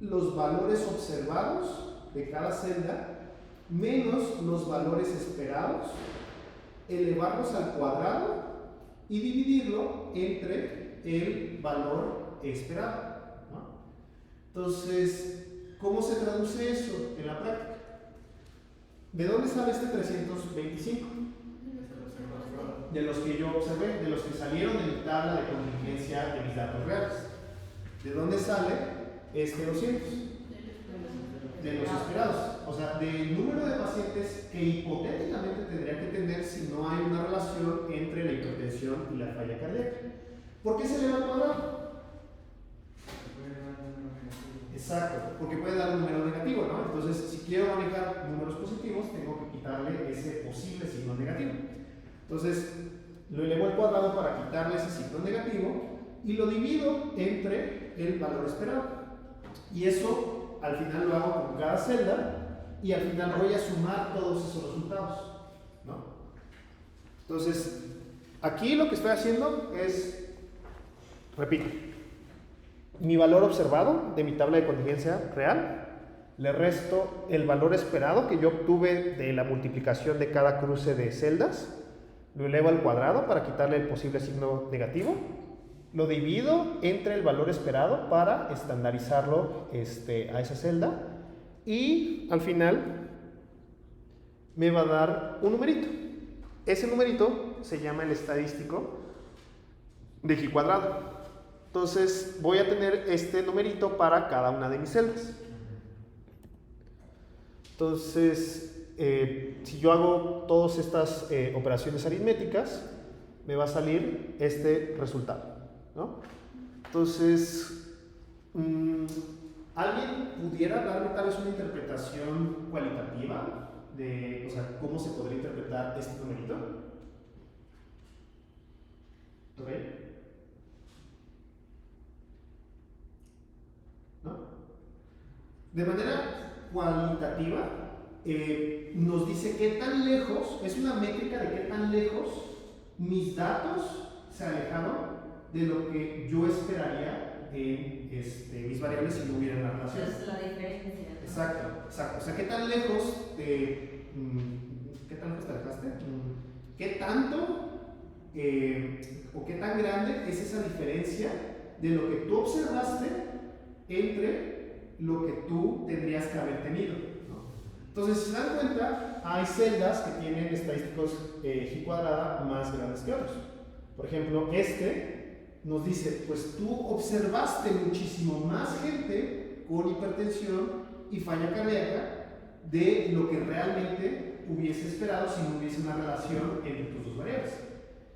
los valores observados de cada celda menos los valores esperados, elevarlos al cuadrado y dividirlo entre el valor esperado, ¿no? Entonces, ¿cómo se traduce eso en la práctica? ¿De dónde sale este 325? De los que yo observé, de los que salieron de mi tabla de contingencia de mis datos reales. ¿De dónde sale este 200? De los esperados. O sea, del número de pacientes que hipotéticamente tendría que tener si no hay una relación entre la hipertensión y la falla cardíaca. ¿Por qué se eleva al cuadrado? Exacto, porque puede dar un número negativo, ¿no? Entonces, si quiero manejar números positivos, tengo que quitarle ese posible signo negativo. Entonces, lo elevo al cuadrado para quitarle ese signo negativo y lo divido entre el valor esperado. Y eso al final lo hago con cada celda y al final voy a sumar todos esos resultados, ¿no? Entonces, aquí lo que estoy haciendo es, repito, mi valor observado de mi tabla de contingencia real, le resto el valor esperado que yo obtuve de la multiplicación de cada cruce de celdas, lo elevo al cuadrado para quitarle el posible signo negativo, lo divido entre el valor esperado para estandarizarlo a esa celda y al final me va a dar un numerito. Ese numerito se llama el estadístico de G cuadrado. Entonces voy a tener este numerito para cada una de mis celdas. Entonces, si yo hago todas estas operaciones aritméticas, me va a salir este resultado, ¿no? Entonces, ¿Alguien pudiera darme tal vez una interpretación cualitativa de, o sea, cómo se podría interpretar este numerito? ¿Ok? ¿No? De manera cualitativa, nos dice qué tan lejos, es una métrica de qué tan lejos mis datos se alejaron de lo que yo esperaría en mis variables si no hubiera una relación. Es la diferencia. Exacto, exacto. O sea, ¿qué tan lejos te, ¿qué tan lejos te alejaste? ¿Qué tanto o qué tan grande es esa diferencia de lo que tú observaste entre lo que tú tendrías que haber tenido, ¿no? Entonces, si se dan cuenta, hay celdas que tienen estadísticos G cuadrada más grandes que otros. Por ejemplo, este nos dice, pues tú observaste muchísimo más gente con hipertensión y falla cardíaca de lo que realmente hubiese esperado si no hubiese una relación entre tus dos variables.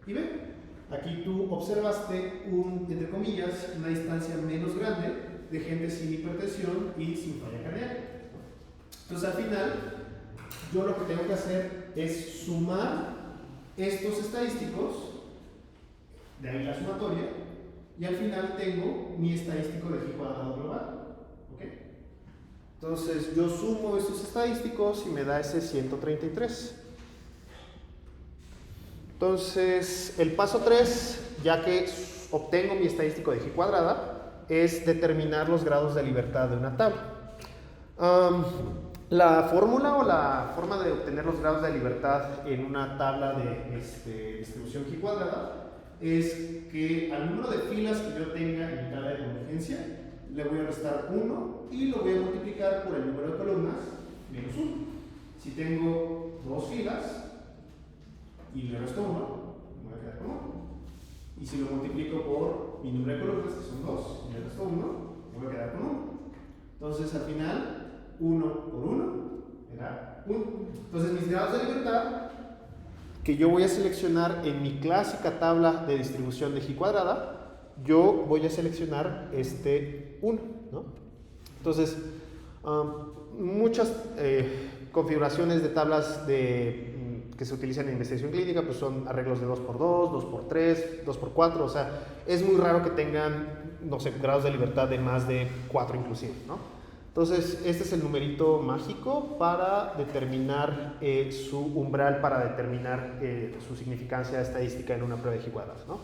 Y ven, aquí tú observaste entre comillas, una distancia menos grande de gente sin hipertensión y sin falla cardíaca. Entonces, al final, yo lo que tengo que hacer es sumar estos estadísticos, de ahí la sumatoria, y al final tengo mi estadístico de G cuadrado global. ¿Ok? Entonces, yo sumo estos estadísticos y me da ese 133. Entonces, el paso 3, ya que obtengo mi estadístico de G cuadrada, es determinar los grados de libertad de una tabla. La fórmula o la forma de obtener los grados de libertad en una tabla de distribución G cuadrada es que al número de filas que yo tenga en mi tabla de convergencia le voy a restar 1 y lo voy a multiplicar por el número de columnas menos 1. Si tengo 2 filas y le resto 1, me voy a quedar con 1. Y si lo multiplico por mi número de columnas, que son 2, y le resto 1, me voy a quedar con 1. Entonces, al final, 1 por 1 era 1. Entonces, mis grados de libertad que yo voy a seleccionar en mi clásica tabla de distribución de G cuadrada, yo voy a seleccionar este 1, ¿no? Entonces, muchas configuraciones de tablas que se utilizan en investigación clínica pues son arreglos de 2x2, 2x3, 2x4, o sea, es muy raro que tengan, no sé, grados de libertad de más de 4 inclusive, ¿no? Entonces, este es el numerito mágico para determinar su umbral, para determinar su significancia estadística en una prueba de G cuadrada, ¿no?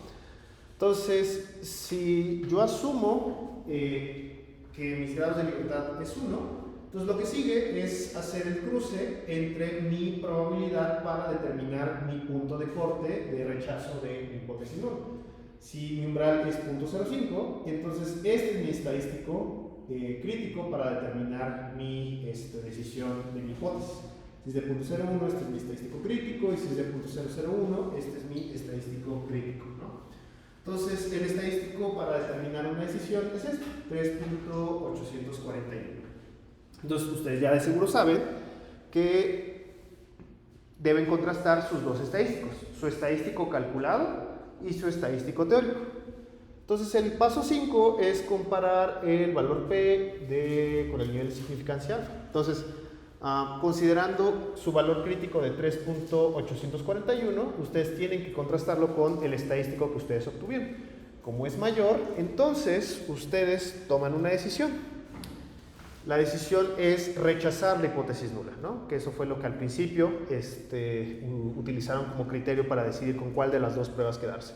Entonces, si yo asumo que mis grados de libertad es 1, entonces lo que sigue es hacer el cruce entre mi probabilidad para determinar mi punto de corte de rechazo de mi hipótesis nula. Si mi umbral es 0.05, entonces este es mi estadístico crítico para determinar mi decisión de mi hipótesis. Si es de 0.01, este es mi estadístico crítico, y si es de 0.001, este es mi estadístico crítico, ¿no? Entonces, el estadístico para determinar una decisión es este, 3.841. Entonces, ustedes ya de seguro saben que deben contrastar sus dos estadísticos, su estadístico calculado y su estadístico teórico. Entonces, el paso 5 es comparar el valor P con el nivel de significancia alfa. Entonces, considerando su valor crítico de 3.841, ustedes tienen que contrastarlo con el estadístico que ustedes obtuvieron. Como es mayor, entonces ustedes toman una decisión. La decisión es rechazar la hipótesis nula, ¿no? Que eso fue lo que al principio utilizaron como criterio para decidir con cuál de las dos pruebas quedarse.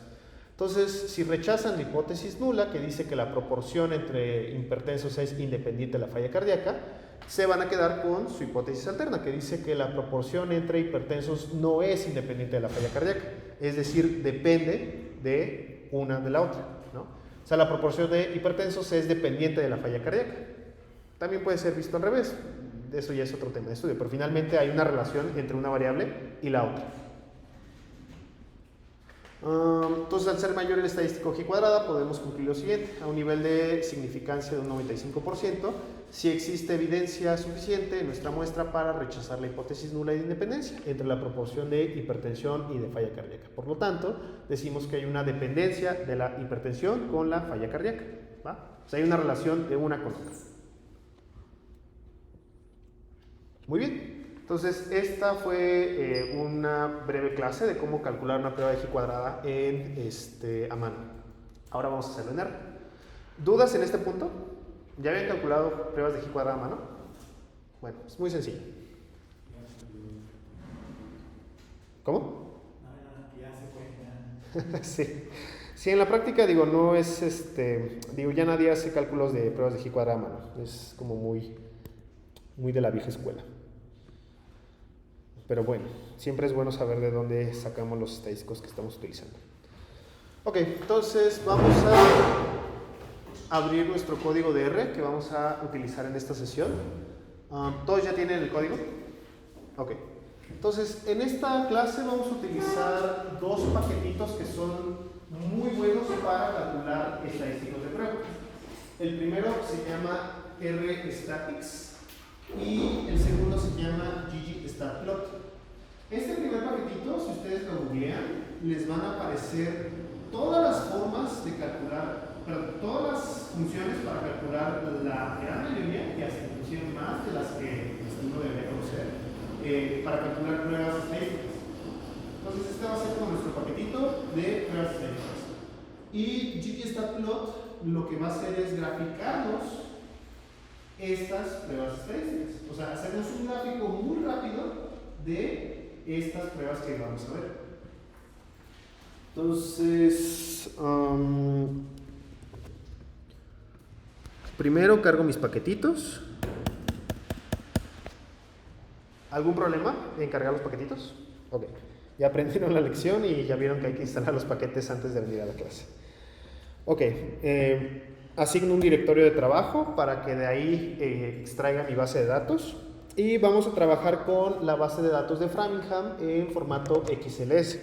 Entonces, si rechazan la hipótesis nula, que dice que la proporción entre hipertensos es independiente de la falla cardíaca, se van a quedar con su hipótesis alterna, que dice que la proporción entre hipertensos no es independiente de la falla cardíaca, es decir, depende de una de la otra, ¿no? O sea, la proporción de hipertensos es dependiente de la falla cardíaca. También puede ser visto al revés, eso ya es otro tema de estudio, pero finalmente hay una relación entre una variable y la otra. Entonces, al ser mayor el estadístico G cuadrada, podemos concluir lo siguiente: a un nivel de significancia de un 95%, si existe evidencia suficiente en nuestra muestra para rechazar la hipótesis nula de independencia entre la proporción de hipertensión y de falla cardíaca. Por lo tanto, decimos que hay una dependencia de la hipertensión con la falla cardíaca, ¿va? O sea, hay una relación de una con otra. Muy bien. Entonces, esta fue una breve clase de cómo calcular una prueba de G cuadrada a mano. Ahora vamos a hacerlo en R. ¿Dudas en este punto? ¿Ya habían calculado pruebas de G cuadrada a mano? Bueno, es muy sencillo. ¿Cómo? Ya se cuenta. Sí. Sí, en la práctica, digo, no es ya nadie hace cálculos de pruebas de G cuadrada a mano. Es como muy de la vieja escuela. Pero bueno, siempre es bueno saber de dónde sacamos los estadísticos que estamos utilizando. Ok, entonces vamos a abrir nuestro código de R que vamos a utilizar en esta sesión. ¿Todos ya tienen el código? Ok. Entonces, en esta clase vamos a utilizar dos paquetitos que son muy buenos para calcular estadísticos de prueba. El primero se llama RStatics y el segundo se llama ggstatplot. Este primer paquetito, si ustedes lo googlean, les van a aparecer todas las formas de calcular, todas las funciones para calcular la gran mayoría, y hasta inclusive más de las que uno debería conocer, para calcular pruebas estadísticas. Entonces, este va a ser como nuestro paquetito de pruebas estadísticas. Y ggstatplot lo que va a hacer es graficarnos estas pruebas estadísticas. O sea, hacernos un gráfico muy rápido de estas pruebas que vamos a ver. Entonces, primero cargo mis paquetitos. ¿Algún problema en cargar los paquetitos? Ok. Ya aprendieron la lección y ya vieron que hay que instalar los paquetes antes de venir a la clase. Ok. Asigno un directorio de trabajo para que de ahí extraiga mi base de datos. Y vamos a trabajar con la base de datos de Framingham en formato XLS,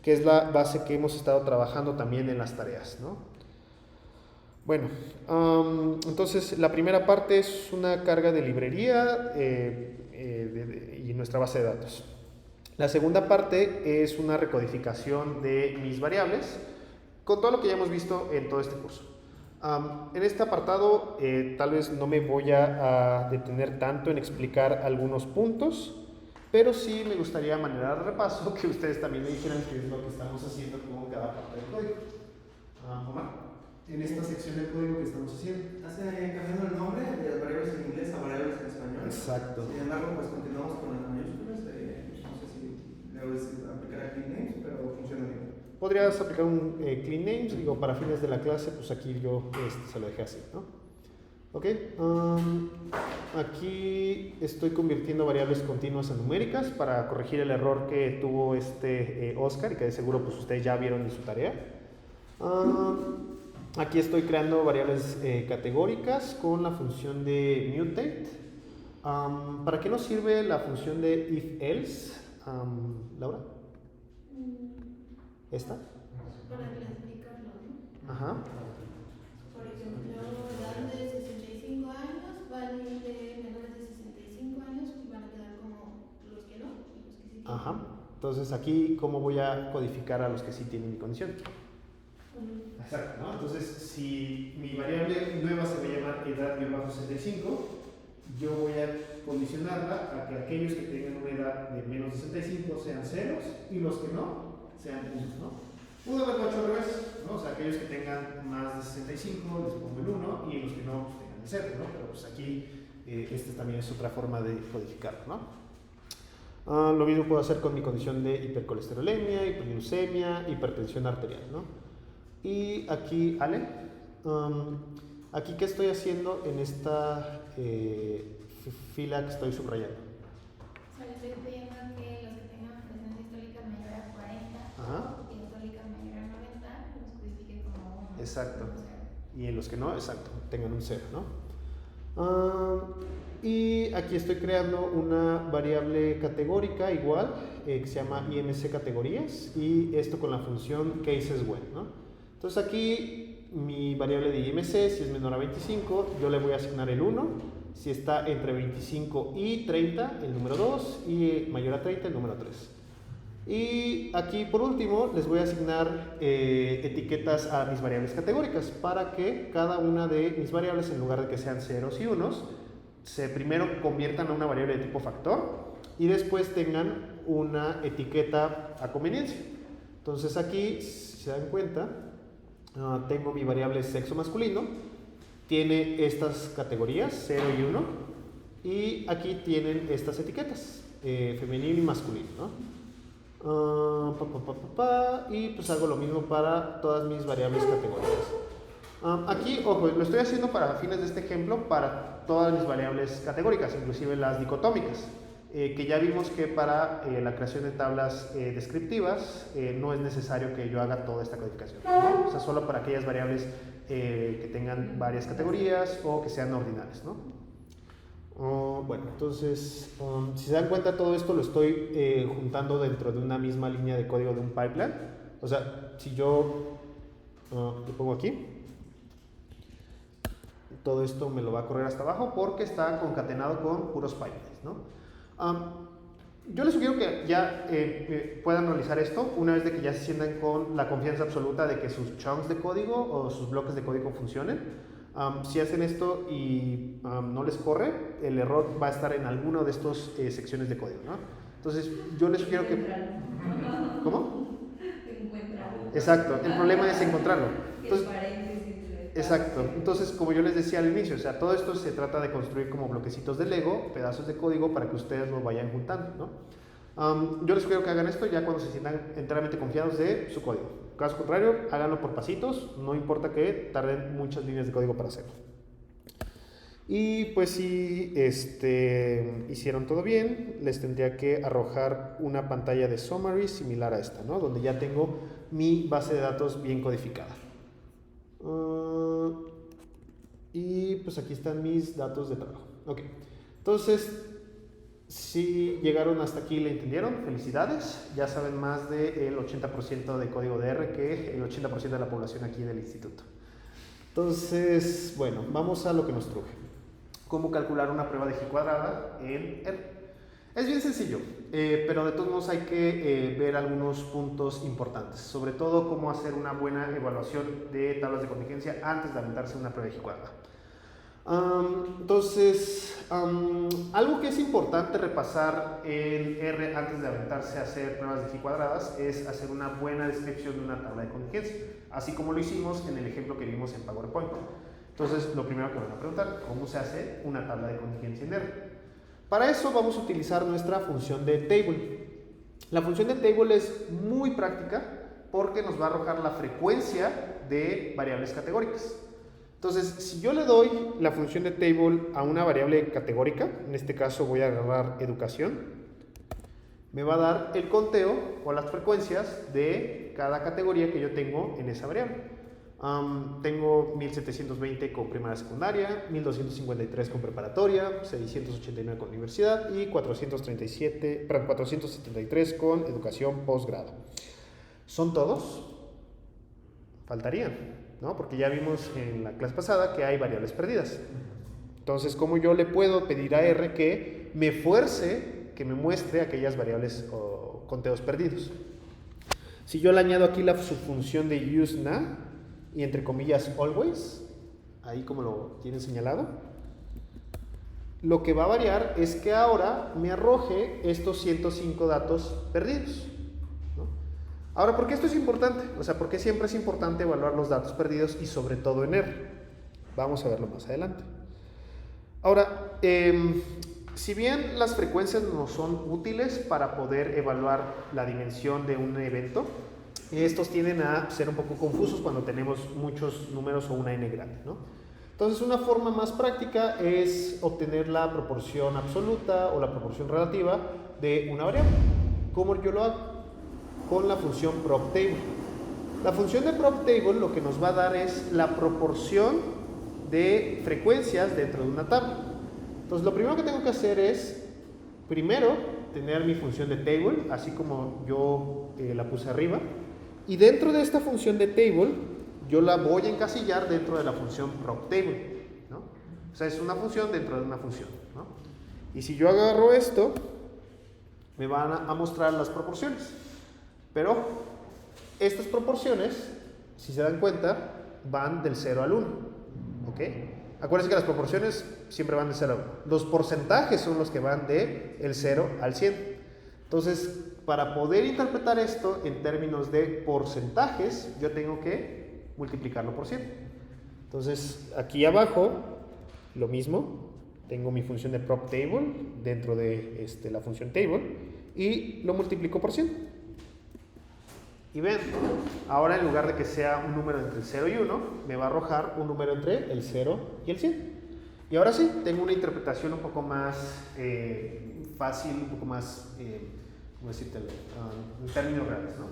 que es la base que hemos estado trabajando también en las tareas, ¿no? Bueno, entonces la primera parte es una carga de librería y nuestra base de datos. La segunda parte es una recodificación de mis variables con todo lo que ya hemos visto en todo este curso. En este apartado tal vez no me voy a detener tanto en explicar algunos puntos, pero sí me gustaría, a manera de repaso, que ustedes también me dijeran qué es lo que estamos haciendo con cada parte del código. Omar, en esta sección del código que estamos haciendo. Cambiando el nombre de las variables en inglés a variables en español. Exacto. Sin embargo, pues continuamos con las mayúsculas. No sé si le voy a aplicar a clean names, pero funciona bien. Podrías aplicar un clean names, digo, para fines de la clase, pues aquí yo se lo dejé así, ¿no? Ok, aquí estoy convirtiendo variables continuas a numéricas para corregir el error que tuvo Oscar y que de seguro pues ustedes ya vieron en su tarea. Aquí estoy creando variables categóricas con la función de mutate. ¿Para qué nos sirve la función de if-else, Laura? ¿Esta? Para clasificarlo, ¿no? Ajá. Por ejemplo, dan de 65 años, van a ir de menores de 65 años y van a quedar como los que no y los que sí tienen. Ajá. Entonces aquí, ¿cómo voy a codificar a los que sí tienen mi condición? Exacto, ¿no? Entonces, si mi variable nueva se va a llamar edad-65, yo voy a condicionarla a que aquellos que tengan una edad de menos de 65 sean ceros y los que no sean unos, ¿no? Pudo haberlo hecho al revés, ¿no? O sea, aquellos que tengan más de 65 les pongo el 1 y los que no pues, tengan el 0, ¿no? Pero pues aquí también es otra forma de codificarlo, ¿no? Lo mismo puedo hacer con mi condición de hipercolesterolemia, hiperglucemia, hipertensión arterial, ¿no? Y aquí, Ale, aquí ¿qué estoy haciendo en esta fila que estoy subrayando? O sea, le estoy pidiendo que los que tengan presión sistólica mayor a 40 Ajá. y diastólica mayor a 90 los codifique como 1. Exacto. Y en los que no, exacto, tengan un 0, ¿no? Y aquí estoy creando una variable categórica igual, que se llama IMC categorías, y esto con la función casesWhen, ¿no? Entonces aquí mi variable de IMC, si es menor a 25, yo le voy a asignar el 1, si está entre 25 y 30, el número 2, y mayor a 30, el número 3. Y aquí por último les voy a asignar etiquetas a mis variables categóricas para que cada una de mis variables, en lugar de que sean ceros y unos, se primero conviertan a una variable de tipo factor y después tengan una etiqueta a conveniencia. Entonces aquí, si se dan cuenta, tengo mi variable sexo masculino, tiene estas categorías 0 y 1 y aquí tienen estas etiquetas, femenino y masculino, ¿no? Y pues hago lo mismo para todas mis variables categorías. Aquí, ojo, lo estoy haciendo para fines de este ejemplo para todas mis variables categóricas, inclusive las dicotómicas, que ya vimos que para la creación de tablas descriptivas no es necesario que yo haga toda esta codificación, ¿no? O sea, solo para aquellas variables que tengan varias categorías o que sean ordinales, ¿no? Bueno, entonces, si se dan cuenta, todo esto lo estoy juntando dentro de una misma línea de código de un pipeline. O sea, si yo lo pongo aquí, todo esto me lo va a correr hasta abajo porque está concatenado con puros pipelines, ¿no? Yo les sugiero que ya puedan realizar esto una vez de que ya se sientan con la confianza absoluta de que sus chunks de código o sus bloques de código funcionen. Si hacen esto y no les corre, el error va a estar en alguna de estas secciones de código, ¿no? Entonces, yo les sugiero que... ¿Cómo? Exacto, el problema es encontrarlo. Entonces, exacto, entonces como yo les decía al inicio, o sea, todo esto se trata de construir como bloquecitos de Lego, pedazos de código para que ustedes lo vayan juntando, ¿no? Yo les sugiero que hagan esto ya cuando se sientan enteramente confiados de su código. Caso contrario, háganlo por pasitos, no importa que tarden muchas líneas de código para hacerlo. Y pues si hicieron todo bien, les tendría que arrojar una pantalla de summary similar a esta, ¿no? Donde ya tengo mi base de datos bien codificada. Y pues aquí están mis datos de trabajo. Ok, entonces, si llegaron hasta aquí y le entendieron, felicidades. Ya saben más del 80% de código de R que el 80% de la población aquí del instituto. Entonces, bueno, vamos a lo que nos truje. ¿Cómo calcular una prueba de G cuadrada en R? Es bien sencillo, pero de todos modos hay que ver algunos puntos importantes. Sobre todo, cómo hacer una buena evaluación de tablas de contingencia antes de aventarse una prueba de G cuadrada. Entonces, algo que es importante repasar en R antes de aventarse a hacer pruebas de G cuadradas es hacer una buena descripción de una tabla de contingencia, así como lo hicimos en el ejemplo que vimos en PowerPoint. Entonces, lo primero que van a preguntar, ¿cómo se hace una tabla de contingencia en R? Para eso vamos a utilizar nuestra función de table. La función de table es muy práctica porque nos va a arrojar la frecuencia de variables categóricas. Entonces, si yo le doy la función de table a una variable categórica, en este caso voy a agarrar educación, me va a dar el conteo o las frecuencias de cada categoría que yo tengo en esa variable. Tengo 1720 con primaria secundaria, 1253 con preparatoria, 689 con universidad y 473 con educación posgrado. ¿Son todos? Faltarían, ¿no? Porque ya vimos en la clase pasada que hay variables perdidas. Entonces, ¿cómo yo le puedo pedir a R que me fuerce, que me muestre aquellas variables o conteos perdidos? Si yo le añado aquí la subfunción de useNav y entre comillas always, ahí como lo tienen señalado, lo que va a variar es que ahora me arroje estos 105 datos perdidos, ¿no? Ahora, ¿por qué esto es importante? O sea, ¿por qué siempre es importante evaluar los datos perdidos y sobre todo en R? Vamos a verlo más adelante. Ahora, si bien las frecuencias nos son útiles para poder evaluar la dimensión de un evento, estos tienden a ser un poco confusos cuando tenemos muchos números o una n grande, ¿no? Entonces, una forma más práctica es obtener la proporción absoluta o la proporción relativa de una variable. ¿Cómo yo lo hago? Con la función propTable. La función de propTable lo que nos va a dar es la proporción de frecuencias dentro de una tabla. Entonces, lo primero que tengo que hacer es, primero, tener mi función de table, así como yo la puse arriba. Y dentro de esta función de table, yo la voy a encasillar dentro de la función propTable, ¿no? O sea, es una función dentro de una función, ¿no? Y si yo agarro esto, me van a mostrar las proporciones. Pero estas proporciones, si se dan cuenta, van del 0 al 1, ¿ok? Acuérdense que las proporciones siempre van de 0 a 1. Los porcentajes son los que van de el 0 al 100. Entonces, para poder interpretar esto en términos de porcentajes, yo tengo que multiplicarlo por 100. Entonces, aquí abajo, lo mismo. Tengo mi función de prop table dentro de la función table y lo multiplico por 100. Y ven, ahora en lugar de que sea un número entre el 0 y 1, me va a arrojar un número entre el 0 y el 100. Y ahora sí, tengo una interpretación un poco más fácil, un poco más, ¿cómo decirte? En términos reales, ¿no?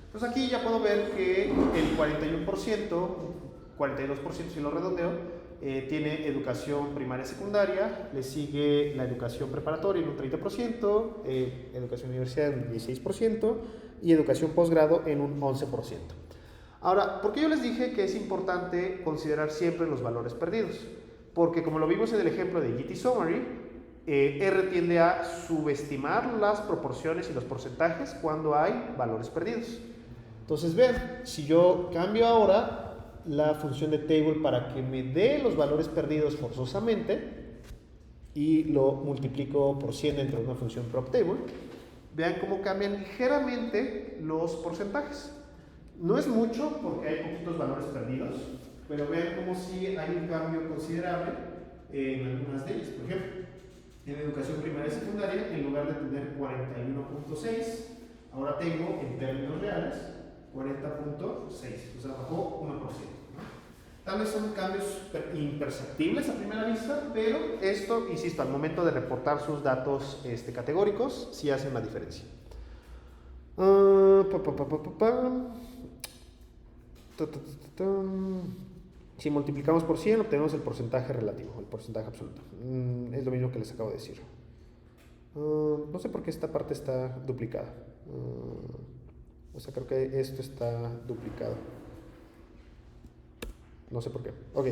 Entonces aquí ya puedo ver que el 41%, 42% si lo redondeo, tiene educación primaria y secundaria, le sigue la educación preparatoria en un 30%, educación universitaria en un 16% y educación posgrado en un 11%. Ahora, ¿por qué yo les dije que es importante considerar siempre los valores perdidos? Porque como lo vimos en el ejemplo de GT Summary, R tiende a subestimar las proporciones y los porcentajes cuando hay valores perdidos. Entonces, ven, si yo cambio ahora la función de table para que me dé los valores perdidos forzosamente y lo multiplico por 100 dentro de una función prop table, vean cómo cambian ligeramente los porcentajes. No es mucho porque hay poquitos valores perdidos, pero vean como si hay un cambio considerable en algunas de ellas. Por ejemplo, en educación primaria y secundaria, en lugar de tener 41.6, ahora tengo en términos reales 40.6, o sea, bajó 1%. ¿no? Tal vez son cambios imperceptibles a primera vista, pero esto, insisto, al momento de reportar sus datos categóricos, sí hacen la diferencia. Si multiplicamos por 100, obtenemos el porcentaje relativo, el porcentaje absoluto. Es lo mismo que les acabo de decir. No sé por qué esta parte está duplicada. O sea, creo que esto está duplicado. No sé por qué. Ok.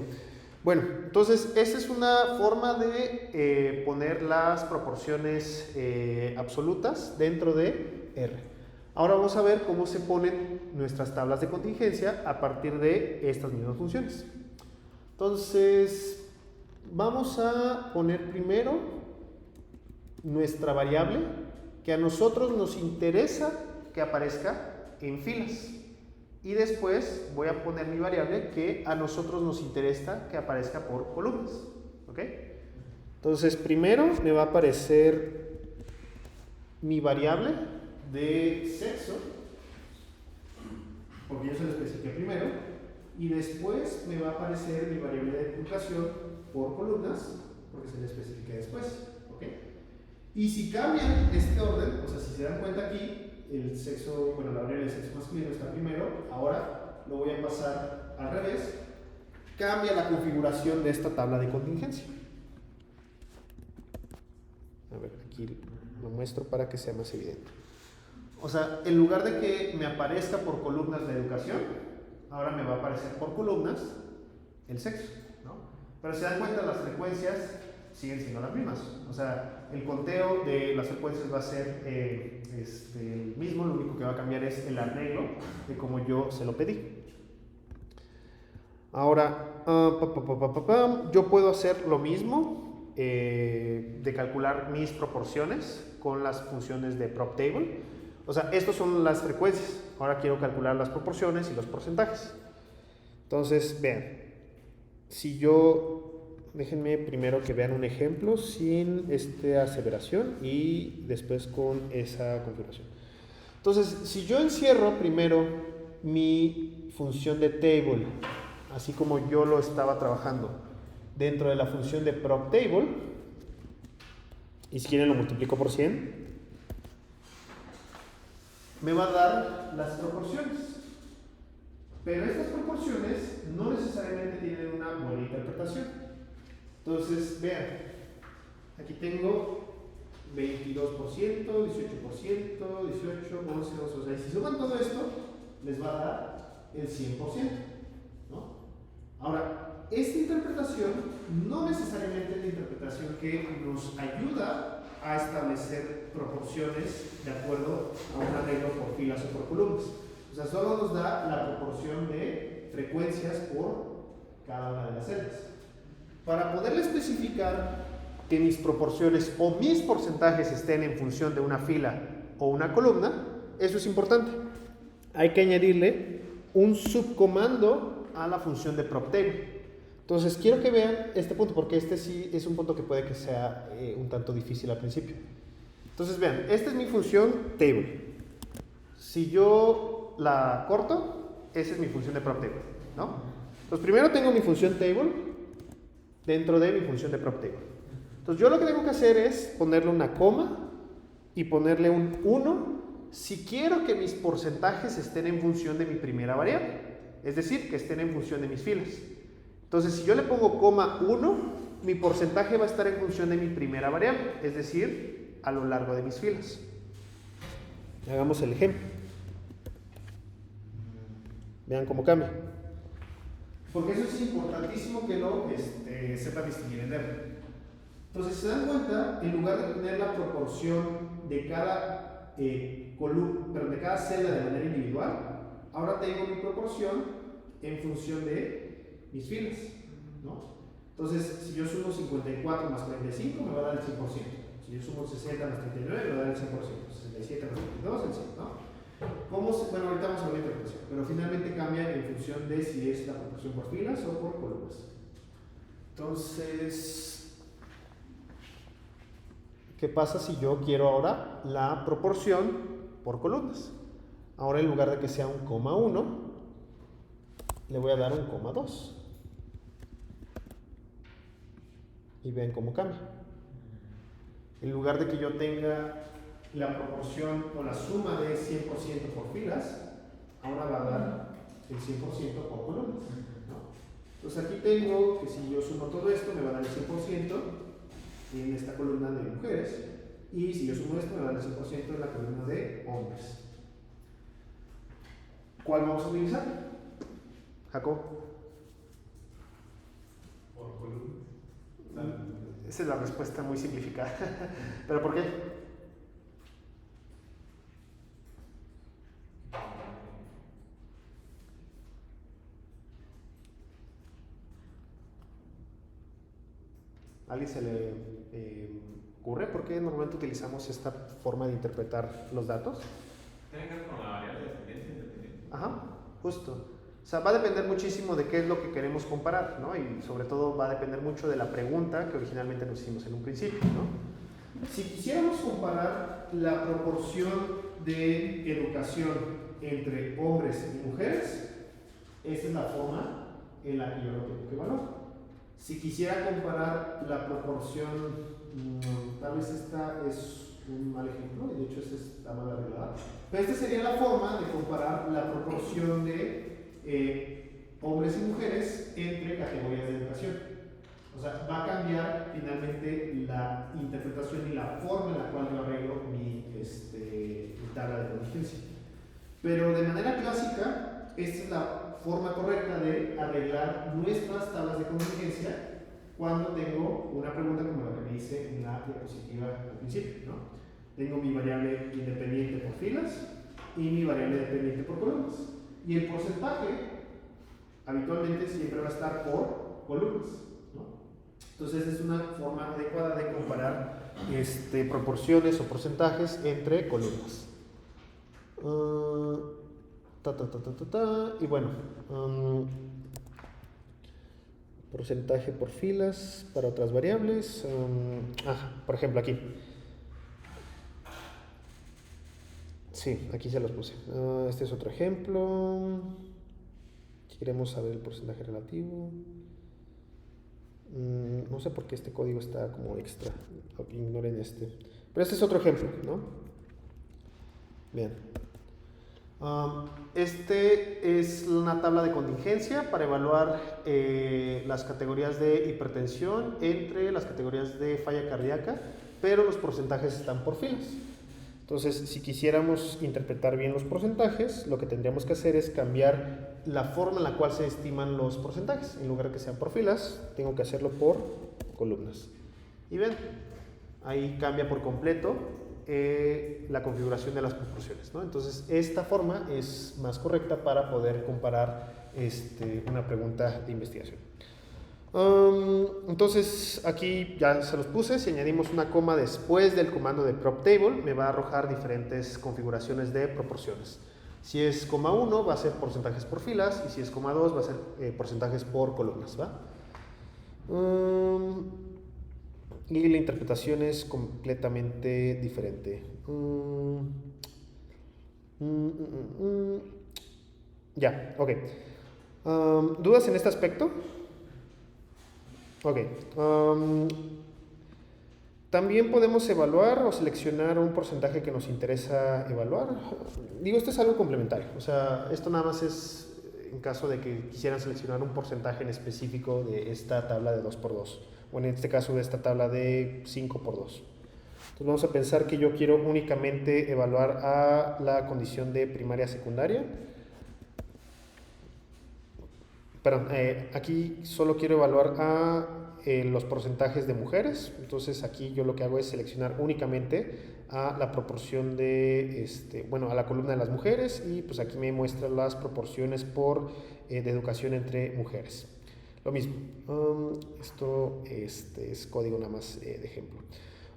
Bueno, entonces, esa es una forma de poner las proporciones absolutas dentro de R. Ahora vamos a ver cómo se ponen nuestras tablas de contingencia a partir de estas mismas funciones. Entonces, vamos a poner primero nuestra variable que a nosotros nos interesa que aparezca en filas. Y después voy a poner mi variable que a nosotros nos interesa que aparezca por columnas. ¿Ok? Entonces, primero me va a aparecer mi variable de sexo, porque yo se lo especifiqué primero, y después me va a aparecer mi variable de puntuación por columnas, porque se lo especifiqué después. ¿Ok? Y si cambian este orden, o sea, si se dan cuenta aquí, el sexo, bueno, la variable de sexo masculino está primero, ahora lo voy a pasar al revés, cambia la configuración de esta tabla de contingencia. A ver, aquí lo muestro para que sea más evidente. O sea, en lugar de que me aparezca por columnas de educación, ahora me va a aparecer por columnas el sexo, ¿no? Pero se dan cuenta, las frecuencias siguen siendo las mismas. O sea, el conteo de las frecuencias va a ser el mismo, lo único que va a cambiar es el arreglo de como yo se lo pedí. Ahora, yo puedo hacer lo mismo de calcular mis proporciones con las funciones de prop table. O sea, estas son las frecuencias. Ahora quiero calcular las proporciones y los porcentajes. Entonces, vean, si yo... Déjenme primero que vean un ejemplo sin esta aseveración y después con esa configuración. Entonces, si yo encierro primero mi función de table, así como yo lo estaba trabajando dentro de la función de prop table, y si quieren lo multiplico por 100, me va a dar las proporciones. Pero estas proporciones no necesariamente tienen una buena interpretación. Entonces, vean, aquí tengo 22%, 18%, 18, 11, 12, o sea, si suman todo esto, les va a dar el 100%, ¿no? Ahora, esta interpretación no necesariamente es la interpretación que nos ayuda a establecer proporciones de acuerdo a un arreglo por filas o por columnas. O sea, solo nos da la proporción de frecuencias por cada una de las celdas. Para poderle especificar que mis proporciones o mis porcentajes estén en función de una fila o una columna, eso es importante. Hay que añadirle un subcomando a la función de PropTable. Entonces quiero que vean este punto, porque este sí es un punto que puede que sea un tanto difícil al principio. Entonces vean, esta es mi función table. Si yo la corto, esa es mi función de PropTable, ¿no? Entonces primero tengo mi función table dentro de mi función de PropTable. Entonces yo lo que tengo que hacer es ponerle una coma y ponerle un 1 si quiero que mis porcentajes estén en función de mi primera variable, es decir, que estén en función de mis filas. Entonces, si yo le pongo coma 1, mi porcentaje va a estar en función de mi primera variable, es decir, a lo largo de mis filas. Hagamos el ejemplo. Vean cómo cambia. Porque eso es importantísimo que lo sepa distinguir en R. Entonces, si se dan cuenta, en lugar de tener la proporción de cada de cada celda de manera individual, ahora tengo mi proporción en función de mis filas, ¿no? Entonces, si yo sumo 54 más 45, me va a dar el 100%. Si yo sumo 60 más 39, me va a dar el 100%. 67 más 22, el 100, ¿no? Bueno, ahorita vamos a ver la interpretación, pero finalmente cambia en función de si es la proporción por filas o por columnas. Entonces, ¿qué pasa si yo quiero ahora la proporción por columnas? Ahora, en lugar de que sea un coma 1, le voy a dar un coma 2. Y ven cómo cambia. En lugar de que yo tenga la proporción o la suma de 100% por filas, ahora va a dar el 100% por columnas, ¿no? Entonces aquí tengo que si yo sumo todo esto, me va a dar el 100% en esta columna de mujeres, y si yo sumo esto, me va a dar el 100% en la columna de hombres. ¿Cuál vamos a utilizar? Jacob. Por columnas. Esa es la respuesta muy simplificada. ¿Pero por qué? ¿A alguien se le ocurre por qué normalmente utilizamos esta forma de interpretar los datos? ¿Tiene que ver con la variable de dependencia e independiente? Ajá, justo. O sea, va a depender muchísimo de qué es lo que queremos comparar, ¿no? Y sobre todo va a depender mucho de la pregunta que originalmente nos hicimos en un principio, ¿no? Si quisiéramos comparar la proporción de educación entre hombres y mujeres, esta es la forma en la que yo lo tengo que evaluar. Si quisiera comparar la proporción, tal vez esta es un mal ejemplo, y de hecho esta está mal arreglada, pero esta sería la forma de comparar la proporción de hombres y mujeres entre categorías de educación. O sea, va a cambiar finalmente la interpretación y la forma en la cual yo arreglo mi tabla de contingencia. Pero de manera clásica, esta es la forma correcta de arreglar nuestras tablas de contingencia cuando tengo una pregunta como la que me hice en la diapositiva al principio, ¿no? Tengo mi variable independiente por filas y mi variable dependiente por columnas. Y el porcentaje habitualmente siempre va a estar por columnas, ¿no? Entonces es una forma adecuada de comparar proporciones o porcentajes entre columnas. Y bueno, porcentaje por filas para otras variables. Por ejemplo aquí. Sí, aquí se los puse. Este es otro ejemplo. Si queremos saber el porcentaje relativo. No sé por qué este código está como extra. Ignoren este. Pero este es otro ejemplo, ¿no? Bien. Este es una tabla de contingencia para evaluar las categorías de hipertensión entre las categorías de falla cardíaca, pero los porcentajes están por filas. Entonces, si quisiéramos interpretar bien los porcentajes, lo que tendríamos que hacer es cambiar la forma en la cual se estiman los porcentajes. En lugar de que sean por filas, tengo que hacerlo por columnas. Y ven, ahí cambia por completo la configuración de las proporciones, ¿no? Entonces, esta forma es más correcta para poder comparar una pregunta de investigación. Entonces aquí ya se los puse. Si añadimos una coma después del comando de prop table, me va a arrojar diferentes configuraciones de proporciones. Si es coma 1 va a ser porcentajes por filas, y si es coma 2 va a ser porcentajes por columnas, ¿va? Y la interpretación es completamente diferente. Ya, ok. ¿Dudas en este aspecto? Ok. También podemos evaluar o seleccionar un porcentaje que nos interesa evaluar. Digo, esto es algo complementario. O sea, esto nada más es en caso de que quisieran seleccionar un porcentaje en específico de esta tabla de 2×2. O en este caso de esta tabla de 5×2. Entonces vamos a pensar que yo quiero únicamente evaluar a la condición de primaria-secundaria. Perdón, aquí solo quiero evaluar a los porcentajes de mujeres. Entonces aquí yo lo que hago es seleccionar únicamente a la proporción de, a la columna de las mujeres, y pues aquí me muestra las proporciones de educación entre mujeres. Lo mismo, esto es código nada más de ejemplo.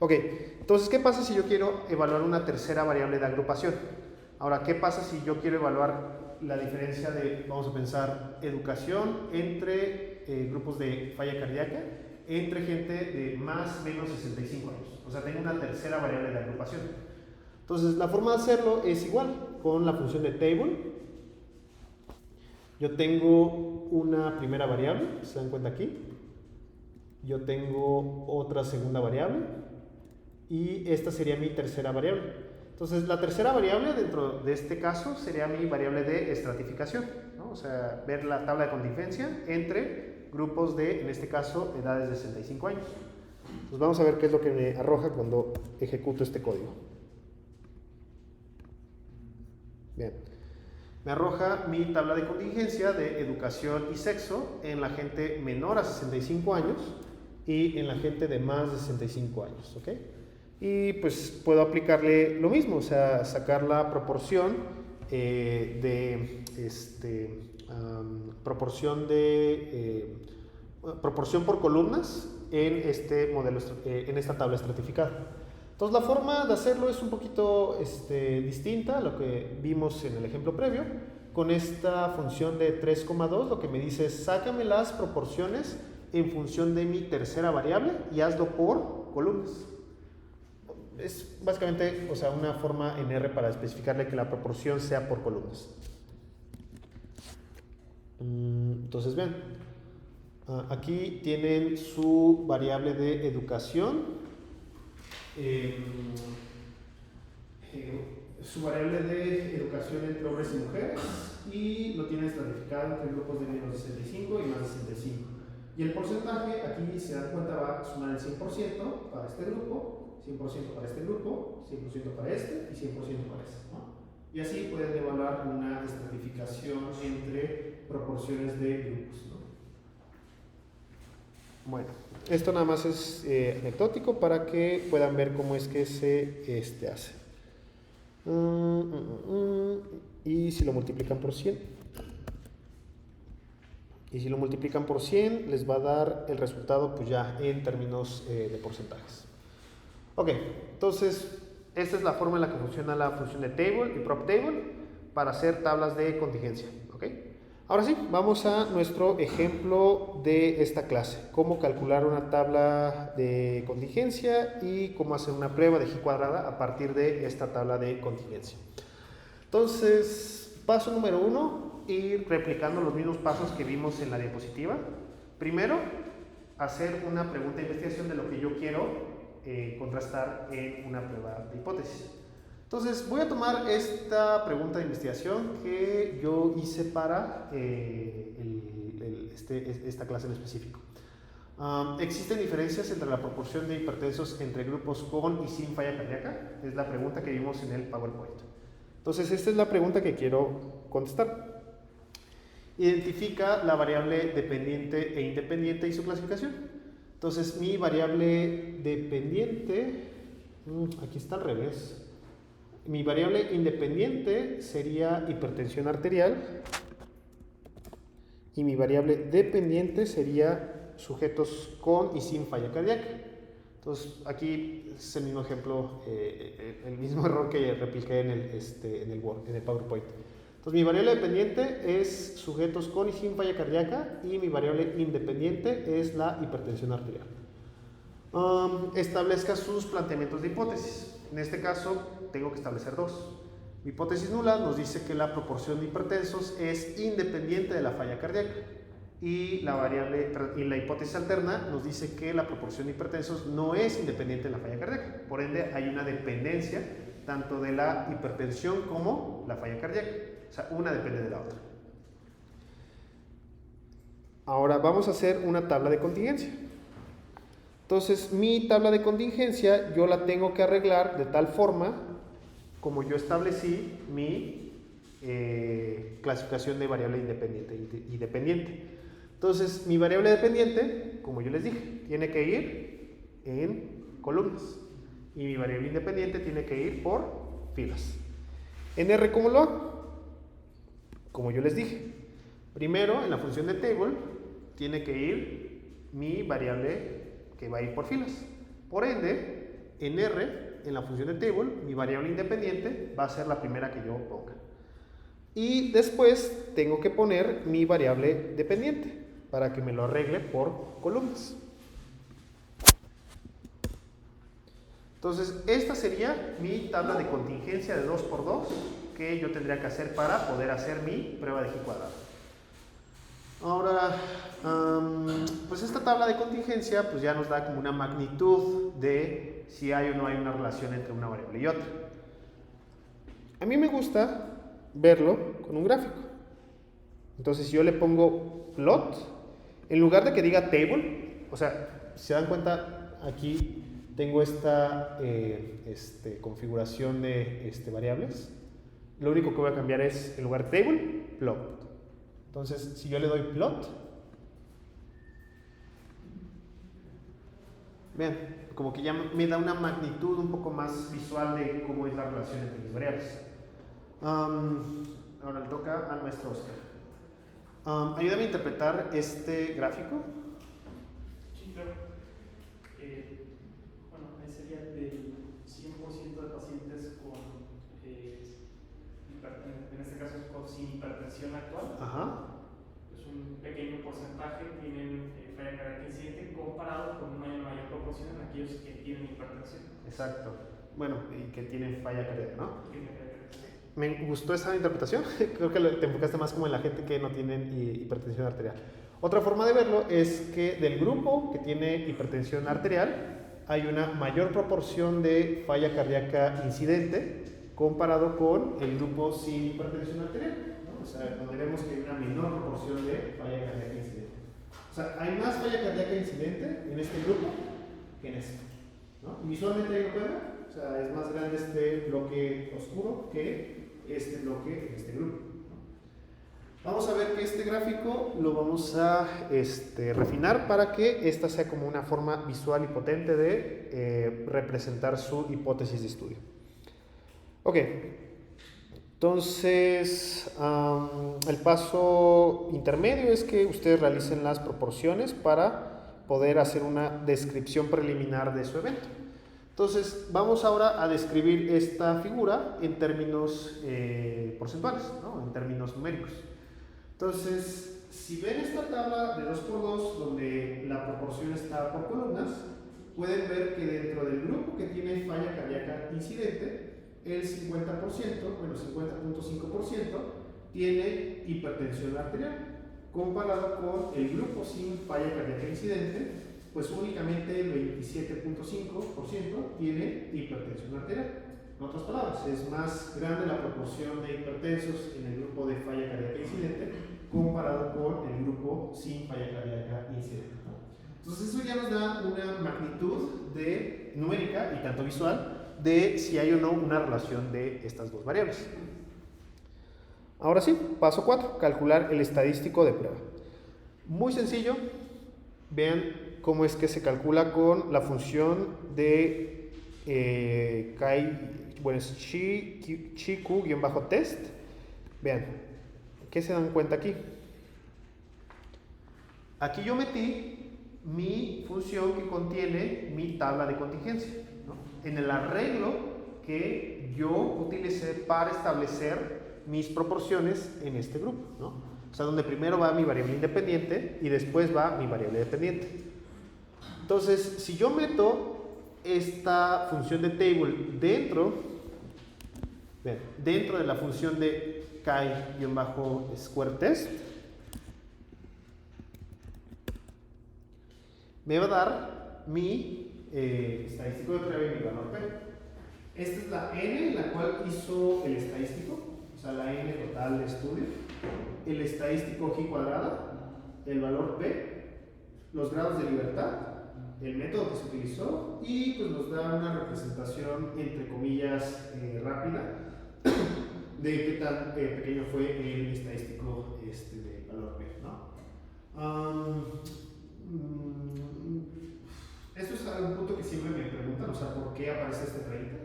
Ok, entonces ¿qué pasa si yo quiero evaluar una tercera variable de agrupación? Ahora, ¿qué pasa si yo quiero evaluar la diferencia de, vamos a pensar, educación entre grupos de falla cardíaca, entre gente de más o menos 65 años? O sea, tengo una tercera variable de agrupación. Entonces, la forma de hacerlo es igual, con la función de table. Yo tengo una primera variable, se dan cuenta aquí. Yo tengo otra segunda variable, y esta sería mi tercera variable. Entonces, la tercera variable dentro de este caso sería mi variable de estratificación, ¿no? O sea, ver la tabla de contingencia entre grupos de, en este caso, edades de 65 años. Entonces, vamos a ver qué es lo que me arroja cuando ejecuto este código. Bien. Me arroja mi tabla de contingencia de educación y sexo en la gente menor a 65 años y en la gente de más de 65 años, ¿ok? Y pues puedo aplicarle lo mismo, o sea, sacar la proporción proporción por columnas en este modelo, en esta tabla estratificada. Entonces la forma de hacerlo es un poquito distinta a lo que vimos en el ejemplo previo. Con esta función de 3,2 lo que me dice es sácame las proporciones en función de mi tercera variable y hazlo por columnas. Es básicamente, o sea, una forma en R para especificarle que la proporción sea por columnas. Entonces vean, aquí tienen su variable de educación, su variable de educación entre hombres y mujeres, y lo tienen estratificado entre grupos de menos de 65 y más de 65. Y el porcentaje, aquí se dan cuenta, va a sumar el 100% para este grupo, 100% para este grupo, 100% para este y 100% para este, ¿no? Y así pueden evaluar una estratificación entre proporciones de grupos, ¿no? Bueno, esto nada más es anecdótico para que puedan ver cómo es que se hace. Y si lo multiplican por 100. Y si lo multiplican por 100, les va a dar el resultado pues ya en términos de porcentajes. Ok, entonces esta es la forma en la que funciona la función de table y prop table para hacer tablas de contingencia. ¿Ok? Ahora sí, vamos a nuestro ejemplo de esta clase. Cómo calcular una tabla de contingencia y cómo hacer una prueba de G cuadrada a partir de esta tabla de contingencia. Entonces, paso número 1, ir replicando los mismos pasos que vimos en la diapositiva. Primero, hacer una pregunta de investigación de lo que yo quiero contrastar en una prueba de hipótesis. Entonces voy a tomar esta pregunta de investigación que yo hice para esta clase en específico. ¿Existen diferencias entre la proporción de hipertensos entre grupos con y sin falla cardíaca? Es la pregunta que vimos en el PowerPoint. Entonces esta es la pregunta que quiero contestar. Identifica la variable dependiente e independiente y su clasificación. Entonces mi variable dependiente, aquí está al revés. Mi variable independiente sería hipertensión arterial y mi variable dependiente sería sujetos con y sin falla cardíaca. Entonces, aquí es el mismo ejemplo, el mismo error que repliqué en el Word, en el PowerPoint. Entonces, mi variable dependiente es sujetos con y sin falla cardíaca y mi variable independiente es la hipertensión arterial. Establezca sus planteamientos de hipótesis. En este caso, tengo que establecer dos. Mi hipótesis nula nos dice que la proporción de hipertensos es independiente de la falla cardíaca. Y la hipótesis alterna nos dice que la proporción de hipertensos no es independiente de la falla cardíaca. Por ende, hay una dependencia tanto de la hipertensión como la falla cardíaca. O sea, una depende de la otra. Ahora vamos a hacer una tabla de contingencia. Entonces, mi tabla de contingencia yo la tengo que arreglar de tal forma como yo establecí mi clasificación de variable independiente y dependiente. Entonces, mi variable dependiente, como yo les dije, tiene que ir en columnas. Y mi variable independiente tiene que ir por filas. En R, ¿cómo lo hago? Como yo les dije. Primero, en la función de table, tiene que ir mi variable que va a ir por filas. Por ende, en R, en la función de table, mi variable independiente va a ser la primera que yo ponga. Y después tengo que poner mi variable dependiente para que me lo arregle por columnas. Entonces, esta sería mi tabla de contingencia de 2×2 que yo tendría que hacer para poder hacer mi prueba de G cuadrado. Ahora, pues esta tabla de contingencia pues ya nos da como una magnitud de si hay o no hay una relación entre una variable y otra. A mí me gusta verlo con un gráfico. Entonces, si yo le pongo plot, en lugar de que diga table, o sea, si se dan cuenta, aquí tengo esta configuración de variables. Lo único que voy a cambiar es, en lugar de table, plot. Entonces, si yo le doy plot, vean, como que ya me da una magnitud un poco más visual de cómo es la relación entre mis variables. Ahora le toca al maestro Oscar. Ayúdame a interpretar este gráfico. Sí, claro. Bueno, ahí sería del 100% de pacientes con, en este caso, sin hipertensión actual. Ajá. Pues un pequeño porcentaje tienen falla cardíaca incidente comparado con una mayor proporción en aquellos que tienen hipertensión. Exacto. Bueno, y que tienen falla cardíaca, ¿no? Tienen falla cardíaca. Me gustó esa interpretación. Creo que te enfocaste más como en la gente que no tienen hipertensión arterial. Otra forma de verlo es que del grupo que tiene hipertensión arterial hay una mayor proporción de falla cardíaca incidente comparado con el grupo sin hipertensión arterial, ¿no? O sea, donde vemos que hay una menor proporción de falla cardíaca incidente. O sea, hay más falla cardíaca incidente en este grupo que en este, ¿no? Y visualmente ahí lo pueden ver. O sea, es más grande este bloque oscuro que este bloque en este grupo. Vamos a ver que este gráfico lo vamos a refinar para que esta sea como una forma visual y potente de representar su hipótesis de estudio. Ok, entonces el paso intermedio es que ustedes realicen las proporciones para poder hacer una descripción preliminar de su evento. Entonces, vamos ahora a describir esta figura en términos porcentuales, ¿no? En términos numéricos. Entonces, si ven esta tabla de 2×2 donde la proporción está por columnas, pueden ver que dentro del grupo que tiene falla cardíaca incidente, el 50%, bueno, 50.5% tiene hipertensión arterial, comparado con el grupo sin falla cardíaca incidente, pues únicamente el 27.5% tiene hipertensión arterial. En otras palabras, es más grande la proporción de hipertensos en el grupo de falla cardíaca incidente comparado con el grupo sin falla cardíaca incidente. Entonces eso ya nos da una magnitud numérica y tanto visual de si hay o no una relación de estas dos variables. Ahora sí, paso 4, calcular el estadístico de prueba. Muy sencillo, vean cómo es que se calcula con la función de chi-q-test. Vean, ¿qué se dan cuenta aquí? Aquí yo metí mi función que contiene mi tabla de contingencia, ¿no? En el arreglo que yo utilicé para establecer mis proporciones en este grupo, ¿no? O sea, donde primero va mi variable independiente y después va mi variable dependiente. Entonces, si yo meto esta función de table dentro de la función de chi-squareTest, me va a dar mi estadístico de prueba y mi valor P. Esta es la n en la cual hizo el estadístico, o sea, la n total de estudio, el estadístico G cuadrada, el valor P, los grados de libertad, el método que se utilizó y pues nos da una representación entre comillas rápida de qué tan pequeño fue el estadístico de valor P, ¿no? Esto es un punto que siempre me preguntan, o sea, ¿por qué aparece este 30?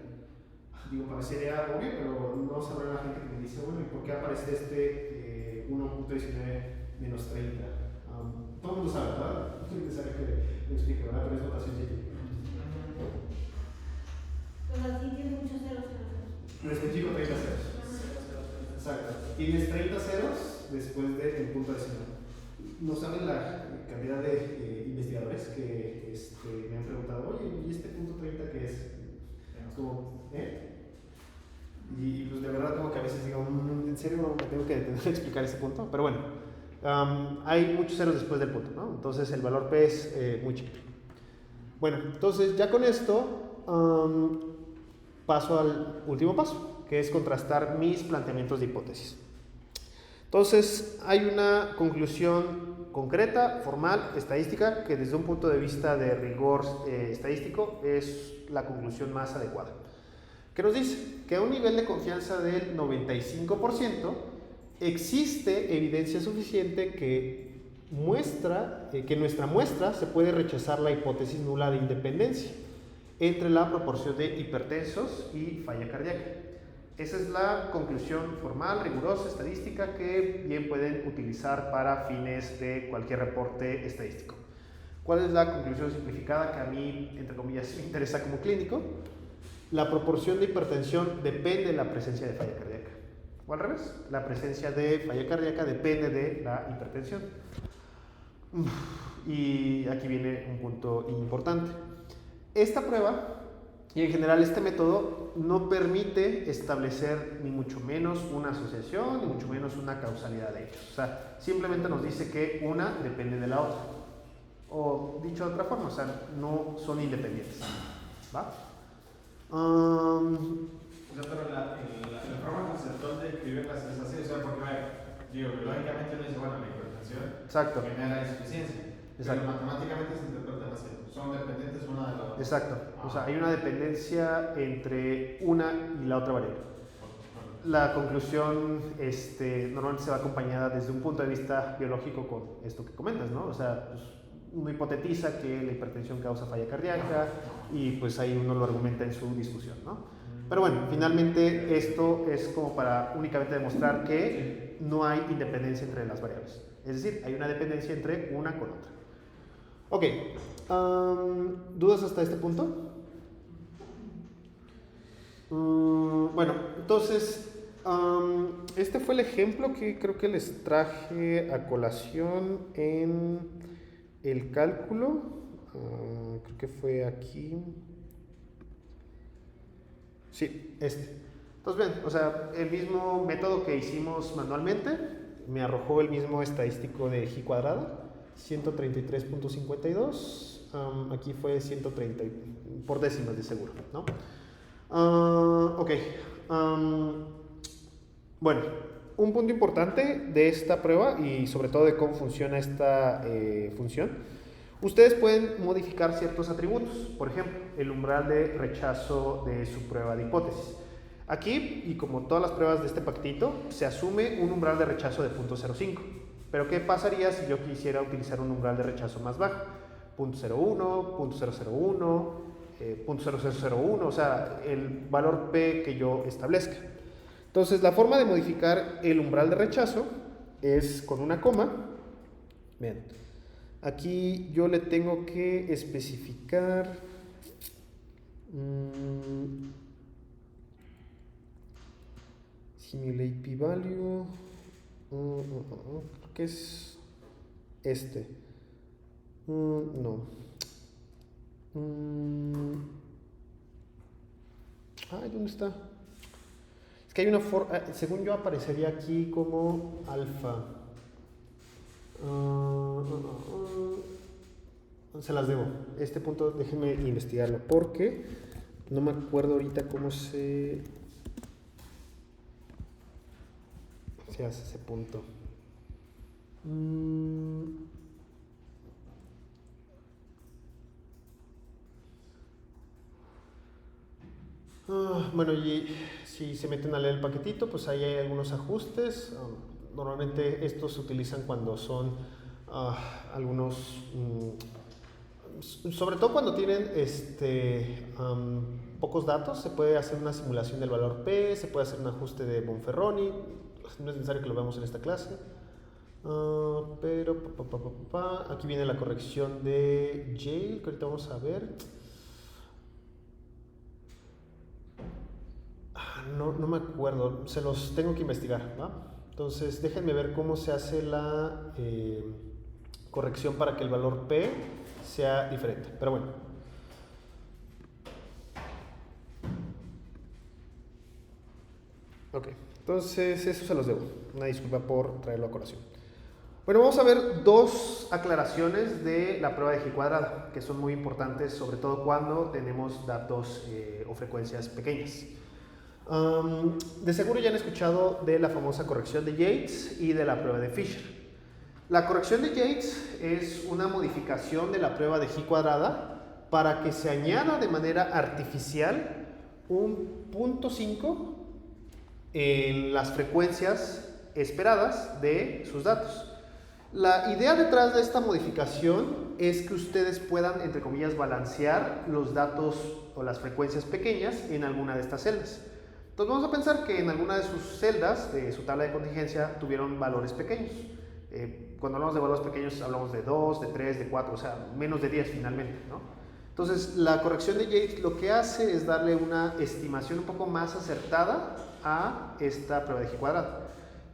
Digo, parecería obvio, pero no sabrá la gente que me dice, bueno, ¿y por qué aparece este 1.19 menos 30? Todo el mundo sabe, ¿verdad? No es necesario que lo explique, ¿verdad? Pero es notación científica. Pero así tiene muchos ceros. Les especifico 30 ceros. Exacto. Tienes 30 ceros después del punto decimal. No saben la cantidad de investigadores que me han preguntado, oye, ¿y este punto 30 qué es? Es como, Y pues de verdad como que a veces digo, ¿en serio me tengo que detener a explicar ese punto? Pero bueno, hay muchos ceros después del punto, ¿no? Entonces el valor P es muy chiquito. Bueno, entonces ya con esto paso al último paso, que es contrastar mis planteamientos de hipótesis. Entonces hay una conclusión concreta, formal, estadística, que desde un punto de vista de rigor estadístico es la conclusión más adecuada. ¿Qué nos dice? Que a un nivel de confianza del 95% existe evidencia suficiente que muestra que nuestra muestra se puede rechazar la hipótesis nula de independencia entre la proporción de hipertensos y falla cardíaca. Esa es la conclusión formal, rigurosa, estadística que bien pueden utilizar para fines de cualquier reporte estadístico. ¿Cuál es la conclusión simplificada que a mí, entre comillas, me interesa como clínico? La proporción de hipertensión depende de la presencia de falla cardíaca. O al revés, la presencia de falla cardíaca depende de la hipertensión. Y aquí viene un punto importante. Esta prueba y en general este método no permite establecer ni mucho menos una asociación, ni mucho menos una causalidad de hechos. O sea, simplemente nos dice que una depende de la otra. O dicho de otra forma, o sea, no son independientes. ¿Va? Pero la forma conceptual de escribirlas es así, o sea, porque biológicamente uno dice, bueno, la hipertensión Exacto. genera insuficiencia. Exacto. Pero matemáticamente se interpretan así, son dependientes una de la otra. Exacto. O sea, hay una dependencia entre una y la otra variable. La conclusión normalmente se va acompañada desde un punto de vista biológico con esto que comentas, ¿no? O sea, pues, uno hipotetiza que la hipertensión causa falla cardíaca y pues ahí uno lo argumenta en su discusión, ¿no? Pero bueno, finalmente esto es como para únicamente demostrar que no hay independencia entre las variables. Es decir, hay una dependencia entre una con otra. Ok, ¿dudas hasta este punto? Bueno, entonces, este fue el ejemplo que creo que les traje a colación en el cálculo. Creo que fue aquí. Sí, este. Entonces, bien, o sea, el mismo método que hicimos manualmente me arrojó el mismo estadístico de G cuadrada, 133.52. Aquí fue 130 por décimas de seguro, ¿no? Ok. Bueno, un punto importante de esta prueba y sobre todo de cómo funciona esta función. Ustedes pueden modificar ciertos atributos, por ejemplo, el umbral de rechazo de su prueba de hipótesis. Aquí, y como todas las pruebas de este pactito, se asume un umbral de rechazo de 0.05. Pero ¿qué pasaría si yo quisiera utilizar un umbral de rechazo más bajo? 0.01, 0.001, 0.0001, o sea, el valor P que yo establezca. Entonces, la forma de modificar el umbral de rechazo es con una coma. Bien. Aquí yo le tengo que especificar simulate p-value, creo que es este. No. Ay, ¿dónde está? Es que hay una forma, según yo aparecería aquí como alfa. Se las debo. Este punto déjenme investigarlo porque no me acuerdo ahorita cómo se hace ese punto. Bueno, y si se meten a leer el paquetito, pues ahí hay algunos ajustes. Normalmente estos se utilizan cuando son algunos, sobre todo cuando tienen pocos datos, se puede hacer una simulación del valor P, se puede hacer un ajuste de Bonferroni, no es necesario que lo veamos en esta clase. Pero aquí viene la corrección de Yale, que ahorita vamos a ver. No me acuerdo, se los tengo que investigar, ¿va? Entonces déjenme ver cómo se hace la corrección para que el valor P sea diferente, pero bueno. Ok, entonces eso se los debo, una disculpa por traerlo a colación. Bueno, vamos a ver dos aclaraciones de la prueba de G cuadrada, que son muy importantes, sobre todo cuando tenemos datos o frecuencias pequeñas. De seguro ya han escuchado de la famosa corrección de Yates y de la prueba de Fisher. La corrección de Yates es una modificación de la prueba de G cuadrada para que se añada de manera artificial un 0.5 en las frecuencias esperadas de sus datos. La idea detrás de esta modificación es que ustedes puedan, entre comillas, balancear los datos o las frecuencias pequeñas en alguna de estas celdas. Entonces vamos a pensar que en alguna de sus celdas de su tabla de contingencia tuvieron valores pequeños. Cuando hablamos de valores pequeños hablamos de 2, de 3, de 4, o sea, menos de 10 finalmente, ¿no? Entonces la corrección de Yates lo que hace es darle una estimación un poco más acertada a esta prueba de G cuadrada.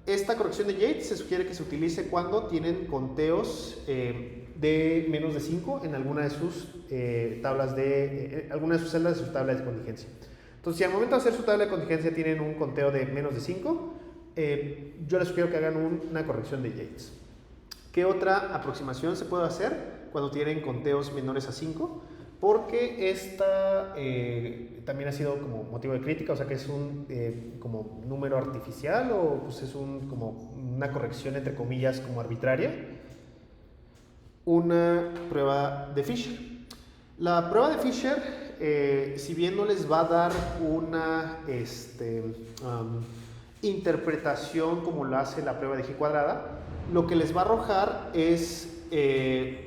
Esta corrección de Yates se sugiere que se utilice cuando tienen conteos de menos de 5 en alguna de sus tablas alguna de sus celdas de su tabla de contingencia. Entonces, si al momento de hacer su tabla de contingencia tienen un conteo de menos de 5, yo les sugiero que hagan una corrección de Yates. ¿Qué otra aproximación se puede hacer cuando tienen conteos menores a 5? Porque esta también ha sido como motivo de crítica, o sea que es un como número artificial o pues es como una corrección entre comillas como arbitraria. Una prueba de Fisher. La prueba de Fisher, si bien no les va a dar una interpretación como lo hace la prueba de G cuadrada, lo que les va a arrojar es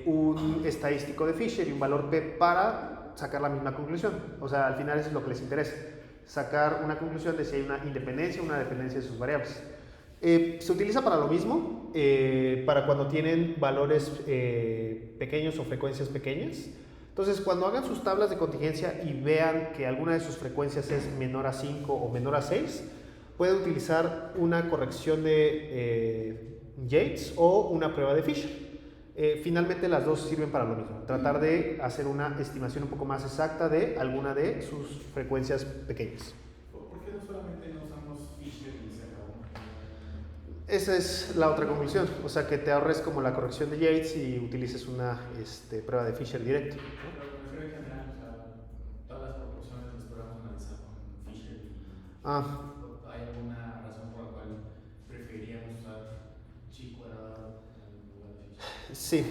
un estadístico de Fisher y un valor P para sacar la misma conclusión. O sea, al final eso es lo que les interesa, sacar una conclusión de si hay una independencia o una dependencia de sus variables. Se utiliza para lo mismo, para cuando tienen valores pequeños o frecuencias pequeñas. Entonces, cuando hagan sus tablas de contingencia y vean que alguna de sus frecuencias es menor a 5 o menor a 6, pueden utilizar una corrección de Yates o una prueba de Fisher. Finalmente las dos sirven para lo mismo, tratar de hacer una estimación un poco más exacta de alguna de sus frecuencias pequeñas. ¿Por qué no solamente no usamos Fisher y se acabó? Esa es la otra conclusión, o sea que te ahorres como la corrección de Yates y utilices una prueba de Fisher directo, ¿no? Pero me refiero en general, o sea, todas las proporciones las podemos analizar con Fisher y ¿hay alguna razón por la cual preferiríamos usar G cuadrada en lugar de Fisher? Sí,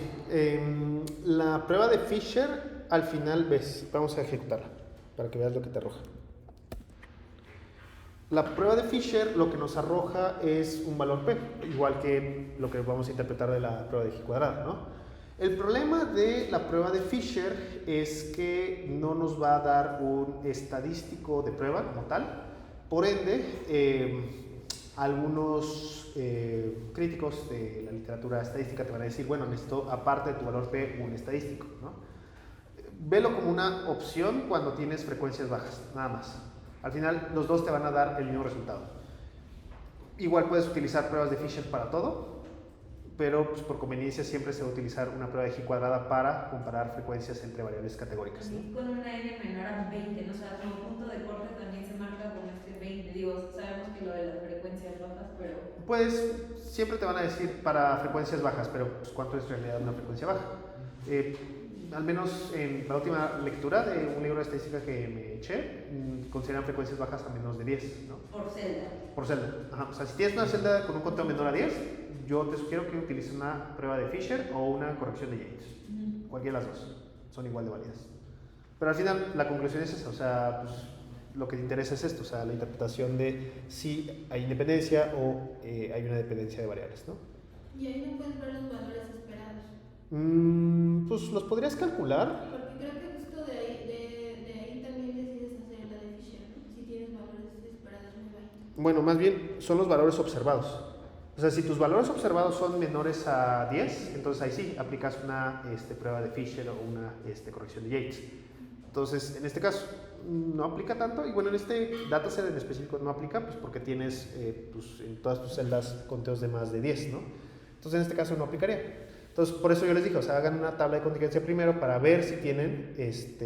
la prueba de Fisher al final vamos a ejecutarla para que veas lo que te arroja. La prueba de Fisher lo que nos arroja es un valor P, igual que lo que vamos a interpretar de la prueba de G cuadrada, ¿no? El problema de la prueba de Fisher es que no nos va a dar un estadístico de prueba como tal, por ende, algunos críticos de la literatura estadística te van a decir, bueno, necesito aparte de tu valor P un estadístico, ¿no? Velo como una opción cuando tienes frecuencias bajas, nada más. Al final los dos te van a dar el mismo resultado. Igual puedes utilizar pruebas de Fisher para todo, pero pues, por conveniencia siempre se va a utilizar una prueba de G cuadrada para comparar frecuencias entre variables categóricas, ¿no? También con una n menor a 20, ¿no? O sea, como punto de corte también se marca con este 20. Digo, sabemos que lo de las frecuencias bajas, pero... Pues siempre te van a decir para frecuencias bajas, pero pues, ¿cuánto es en realidad una frecuencia baja? Al menos en la última lectura de un libro de estadística que me eché, consideran frecuencias bajas a menos de 10, ¿no? Por celda. Por celda. Ajá. O sea, si tienes una celda con un conteo menor a 10, yo te sugiero que utilices una prueba de Fisher o una corrección de Yates. Cualquiera de las dos. Son igual de válidas. Pero al final la conclusión es esa. O sea, pues, lo que te interesa es esto. O sea, la interpretación de si hay independencia o hay una dependencia de variables, ¿no? Y ahí no puedes ver los valores esperados. Pues los podrías calcular. Porque creo que justo de ahí también decides hacer la de Fisher, ¿no? Si tienes valores esperados muy bajitos. Bueno, más bien son los valores observados. O sea, si tus valores observados son menores a 10, entonces ahí sí aplicas una prueba de Fisher o una corrección de Yates. Entonces, en este caso, no aplica tanto. Y bueno, en este dataset en específico no aplica, pues porque tienes en todas tus celdas conteos de más de 10, ¿no? Entonces, en este caso no aplicaría. Entonces, por eso yo les dije, o sea, hagan una tabla de contingencia primero para ver si tienen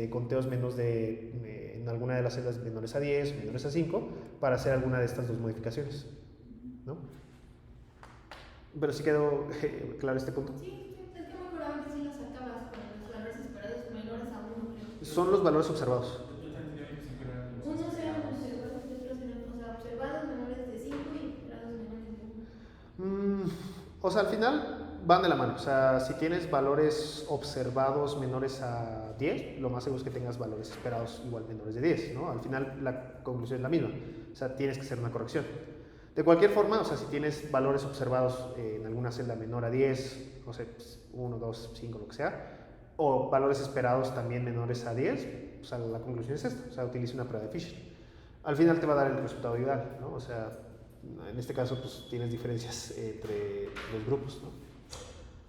conteos menos de, en alguna de las celdas menores a 10 o menores a 5, para hacer alguna de estas dos modificaciones, ¿no? Pero sí quedó claro este punto. Sí, es que me acordaba que sí lo sacabas con los valores esperados menores a 1, creo. Son los valores observados. Yo también tenía que siempre eran los Unos eran esperados. observados y otros eran, o sea, observados menores de 5 y esperados menores de 1. O sea, al final van de la mano. O sea, si tienes valores observados menores a 10, lo más seguro es que tengas valores esperados igual menores de 10, ¿no? Al final la conclusión es la misma. O sea, tienes que hacer una corrección. De cualquier forma, o sea, si tienes valores observados en alguna celda menor a 10, no sé, 1, 2, 5, lo que sea, o valores esperados también menores a 10, o sea, la conclusión es esta. O sea, utiliza una prueba de Fisher. Al final te va a dar el resultado ideal, ¿no? O sea, en este caso, pues tienes diferencias entre los grupos, ¿no?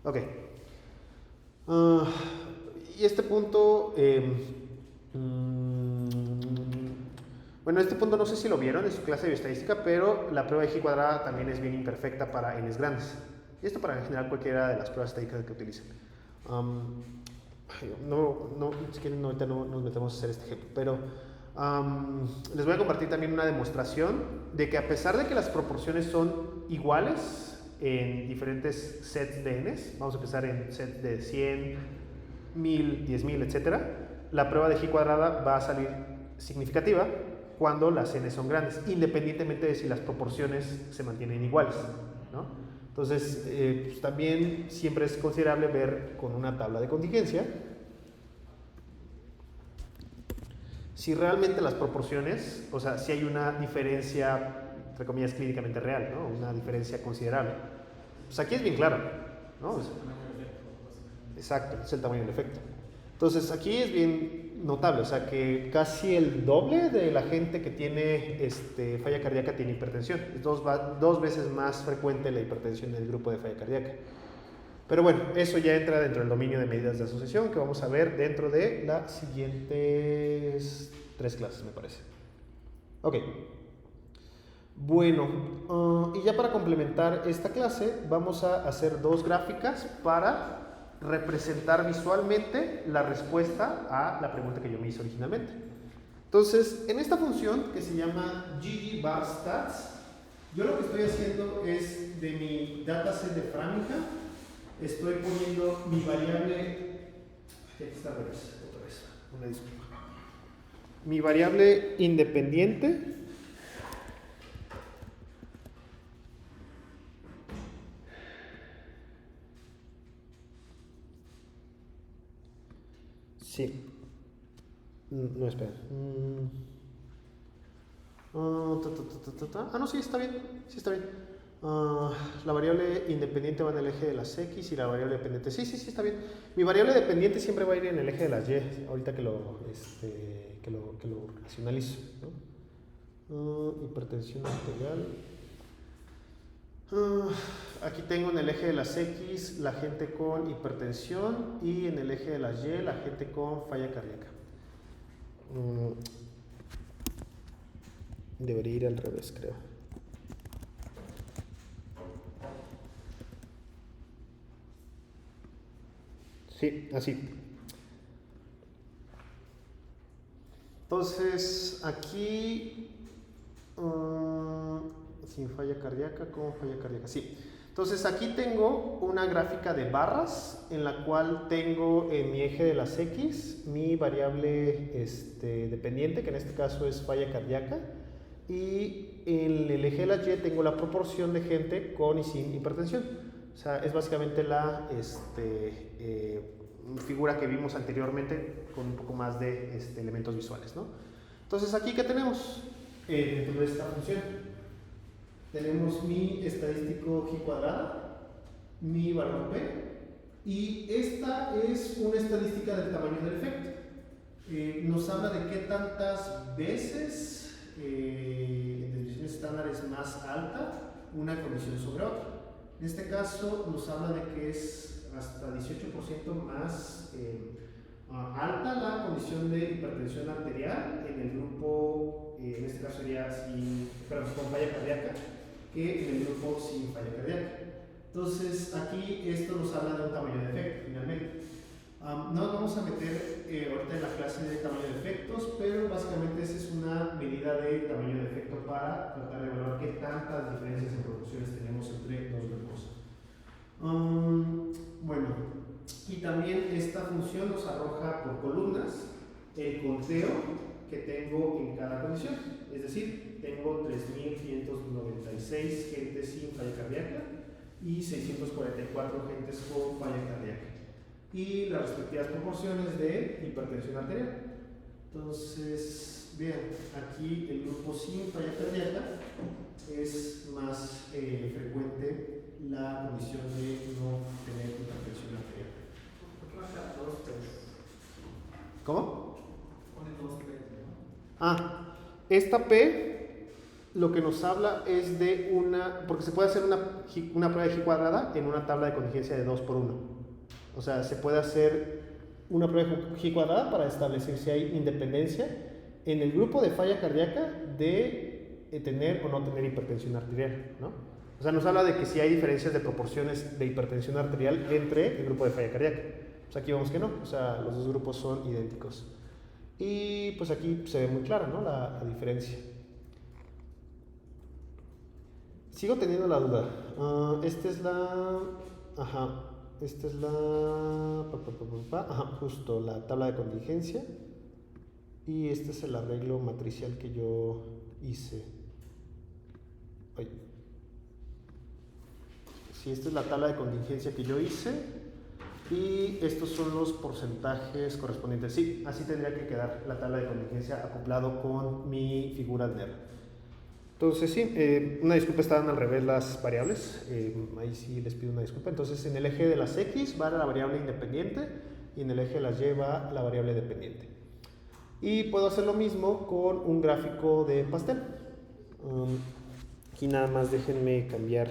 Ok. Y este punto, bueno, este punto no sé si lo vieron en su clase de bioestadística, pero la prueba de G cuadrada también es bien imperfecta para n's grandes. Y esto para en general cualquiera de las pruebas estadísticas que utilicen. Si quieren, ahorita no nos metemos a hacer este ejemplo, pero les voy a compartir también una demostración de que a pesar de que las proporciones son iguales en diferentes sets de n's, vamos a empezar en sets de 100, 1000, 10.000, etc., la prueba de G cuadrada va a salir significativa cuando las n son grandes, independientemente de si las proporciones se mantienen iguales, ¿no? Entonces, pues también siempre es considerable ver con una tabla de contingencia si realmente las proporciones, o sea, si hay una diferencia, entre comillas, clínicamente real, ¿no? Una diferencia considerable. Pues aquí es bien claro, ¿no? Exacto, es el tamaño del efecto. Entonces, aquí es bien notable, o sea, que casi el doble de la gente que tiene falla cardíaca tiene hipertensión. Es dos veces más frecuente la hipertensión en el grupo de falla cardíaca. Pero bueno, eso ya entra dentro del dominio de medidas de asociación que vamos a ver dentro de las siguientes 3 clases, me parece. Ok. Bueno, y ya para complementar esta clase vamos a hacer 2 gráficas para representar visualmente la respuesta a la pregunta que yo me hice originalmente. Entonces, en esta función que se llama ggbarstats, yo lo que estoy haciendo es de mi dataset de Framingham, estoy poniendo mi variable, aquí está otra vez, una disculpa, mi variable independiente sí, no, espera. No, sí, está bien. Sí, está bien. La variable independiente va en el eje de las X y la variable dependiente. Sí, está bien. Mi variable dependiente siempre va a ir en el eje de las Y, ahorita que lo racionalizo, ¿no? Hipertensión arterial. Aquí tengo en el eje de las X la gente con hipertensión y en el eje de las Y la gente con falla cardíaca. Debería ir al revés, creo. Sí, así. Entonces, aquí, sin falla cardíaca, ¿cómo falla cardíaca? Sí. Entonces, aquí tengo una gráfica de barras en la cual tengo en mi eje de las X mi variable dependiente, que en este caso es falla cardíaca, y en el eje de las Y tengo la proporción de gente con y sin hipertensión. O sea, es básicamente la figura que vimos anteriormente con un poco más de elementos visuales, ¿no? Entonces, aquí, ¿qué tenemos dentro de esta función? Tenemos mi estadístico G cuadrada, mi valor P, y esta es una estadística del tamaño del efecto. Nos habla de qué tantas veces en desviaciones estándares más alta una condición sobre otra. En este caso nos habla de que es hasta 18% más alta la condición de hipertensión arterial en el grupo, en este caso sería con falla cardíaca, que en el grupo sin falla cardíaca. Entonces aquí esto nos habla de un tamaño de efecto finalmente. No nos vamos a meter ahorita en la clase de tamaño de efectos, pero básicamente esa es una medida de tamaño de efecto para tratar de evaluar qué tantas diferencias en proporciones tenemos entre dos grupos. Bueno, y también esta función nos arroja por columnas el conteo que tengo en cada condición. Es decir, tengo 3.596 gentes sin falla cardíaca y 644 gentes con falla cardíaca. Y las respectivas proporciones de hipertensión arterial. Entonces, vean, aquí el grupo sin falla cardíaca es más frecuente la condición de no tener hipertensión arterial. ¿Por qué marca 2 P's? ¿Cómo? Pone 2 P's, ¿no? Esta P lo que nos habla es de porque se puede hacer una prueba de G cuadrada en una tabla de contingencia de 2 por 1. O sea, se puede hacer una prueba de G cuadrada para establecer si hay independencia en el grupo de falla cardíaca de tener o no tener hipertensión arterial, ¿no? O sea, nos habla de que si hay diferencias de proporciones de hipertensión arterial entre el grupo de falla cardíaca. Pues aquí vemos que no, o sea, los dos grupos son idénticos. Y pues aquí se ve muy clara, ¿no? La diferencia. Sigo teniendo la duda. Esta es la... Esta es la... justo la tabla de contingencia. Y este es el arreglo matricial que yo hice. Sí, esta es la tabla de contingencia que yo hice. Y estos son los porcentajes correspondientes. Sí, así tendría que quedar la tabla de contingencia acoplado con mi figura de NER. Entonces, sí, una disculpa, estaban al revés las variables. Ahí sí les pido una disculpa. Entonces, en el eje de las X va la variable independiente y en el eje de las Y va la variable dependiente. Y puedo hacer lo mismo con un gráfico de pastel. Aquí nada más déjenme cambiar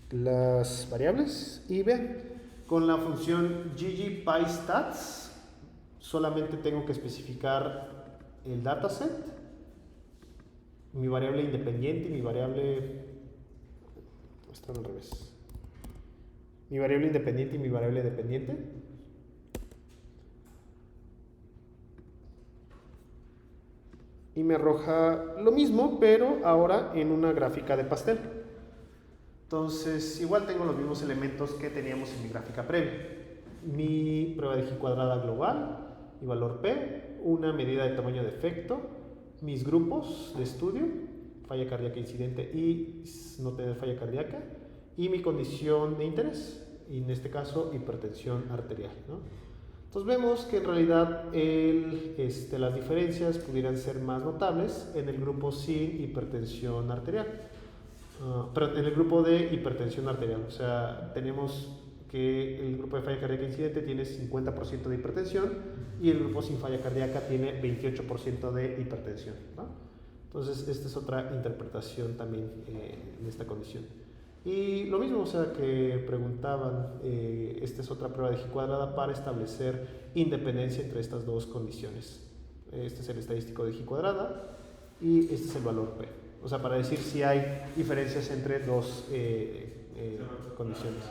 las variables y vean, con la función ggpystats solamente tengo que especificar el dataset, mi variable independiente y mi variable... Están al revés. Mi variable independiente y mi variable dependiente. Y me arroja lo mismo, pero ahora en una gráfica de pastel. Entonces, igual tengo los mismos elementos que teníamos en mi gráfica previa. Mi prueba de G cuadrada global, mi valor P, una medida de tamaño de efecto, mis grupos de estudio, falla cardíaca incidente y no tener falla cardíaca, y mi condición de interés, y en este caso hipertensión arterial, ¿no? Entonces vemos que en realidad las diferencias pudieran ser más notables en el grupo sin hipertensión arterial. Pero en el grupo de hipertensión arterial, o sea, tenemos que el grupo de falla cardíaca incidente tiene 50% de hipertensión y el grupo sin falla cardíaca tiene 28% de hipertensión, ¿no? Entonces, esta es otra interpretación también en esta condición. Y lo mismo, o sea, que preguntaban, esta es otra prueba de G cuadrada para establecer independencia entre estas dos condiciones. Este es el estadístico de G cuadrada y este es el valor P. O sea, para decir si hay diferencias entre dos condiciones.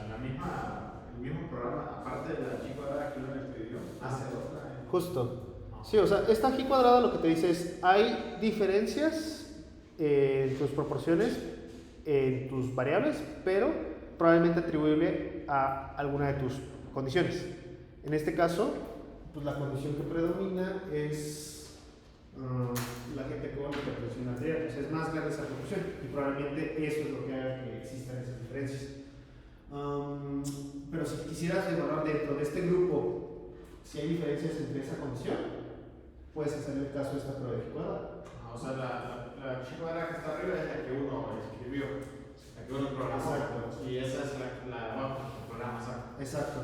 El mismo programa, aparte de la G cuadrada que uno le pidió, hace otra. Justo. Sí, o sea, esta G cuadrada lo que te dice es, hay diferencias en tus proporciones, en tus variables, pero probablemente atribuible a alguna de tus condiciones. En este caso, pues la condición que predomina es la gente con hipertensión arterial, o sea, es más grande esa proporción y probablemente eso es lo que haga que existan esas diferencias. Pero si quisieras evaluar dentro de este grupo si hay diferencias entre esa condición, puedes hacer el caso de esta prueba de G cuadrada. O sea, la G cuadrada que está arriba es la que uno escribió, la que uno programó. Exacto. Y esa es la programa, Exacto.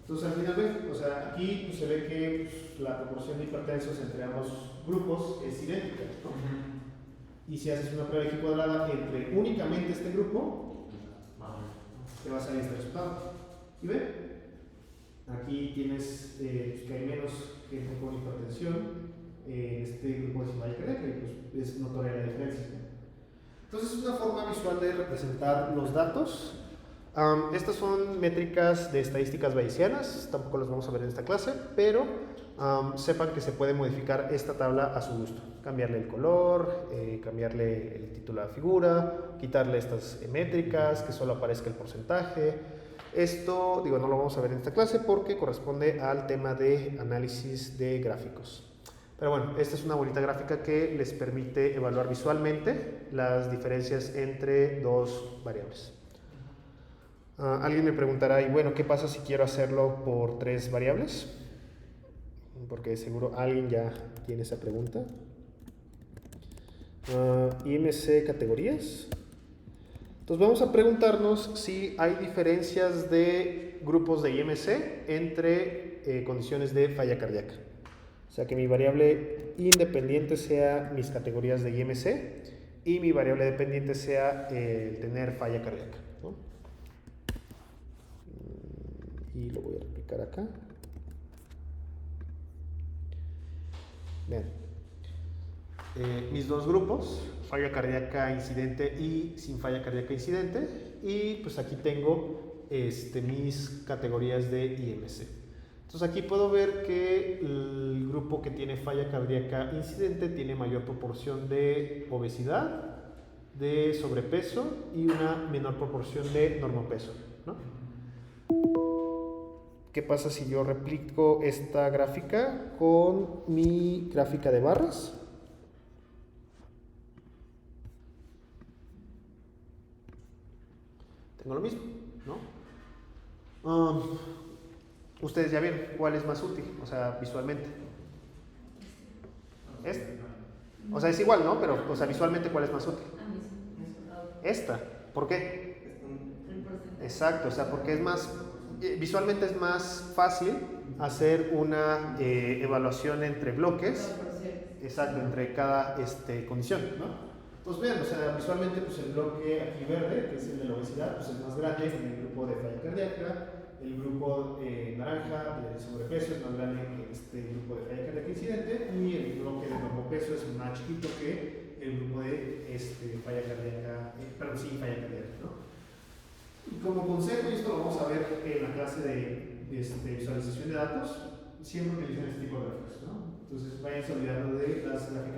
Entonces al final ve, o sea, aquí pues, se ve que pues, la proporción de hipertensos entre ambos grupos es idéntica, ¿no? Y si haces una prueba de G cuadrada entre únicamente este grupo, te va a salir este resultado. ¿Y ve? Aquí tienes que hay menos gente con hipertensión en este grupo de sin falla cardíaca y pues es notoria la diferencia. Entonces es una forma visual de representar los datos. Estas son métricas de estadísticas bayesianas, tampoco las vamos a ver en esta clase, pero sepan que se puede modificar esta tabla a su gusto. Cambiarle el color, cambiarle el título a la figura, quitarle estas métricas, que solo aparezca el porcentaje. Esto, digo, no lo vamos a ver en esta clase porque corresponde al tema de análisis de gráficos. Pero bueno, esta es una bonita gráfica que les permite evaluar visualmente las diferencias entre dos variables. Alguien me preguntará, y bueno, ¿qué pasa si quiero hacerlo por tres variables? Porque seguro alguien ya tiene esa pregunta. IMC categorías. Entonces vamos a preguntarnos si hay diferencias de grupos de IMC entre condiciones de falla cardíaca. O sea, que mi variable independiente sea mis categorías de IMC y mi variable dependiente sea el tener falla cardíaca, ¿no? Y lo voy a replicar acá. Vean. Mis dos grupos, falla cardíaca incidente y sin falla cardíaca incidente, y pues aquí tengo mis categorías de IMC. Entonces aquí puedo ver que el grupo que tiene falla cardíaca incidente tiene mayor proporción de obesidad, de sobrepeso y una menor proporción de normopeso, ¿no? ¿Qué pasa si yo replico esta gráfica con mi gráfica de barras? Tengo lo mismo, ¿no? Ustedes ya ven cuál es más útil, o sea, visualmente. O sea, es igual, ¿no? Pero, o sea, visualmente, ¿cuál es más útil? Esta. ¿Por qué? Exacto, o sea, porque es más, visualmente es más fácil hacer una evaluación entre bloques. Exacto, entre cada condición, ¿no? Pues vean, o sea, visualmente pues el bloque aquí verde, que es el de la obesidad, pues es más grande en el grupo de falla cardíaca, el grupo naranja de sobrepeso es más grande que este grupo de falla cardíaca incidente, y el bloque de normopeso es más chiquito que el grupo de falla cardíaca, sin falla cardíaca, ¿no? Y como consejo, y esto lo vamos a ver en la clase de visualización de datos, siempre utilicen este tipo de gráficos, ¿no? Entonces vayan olvidando de las gráficas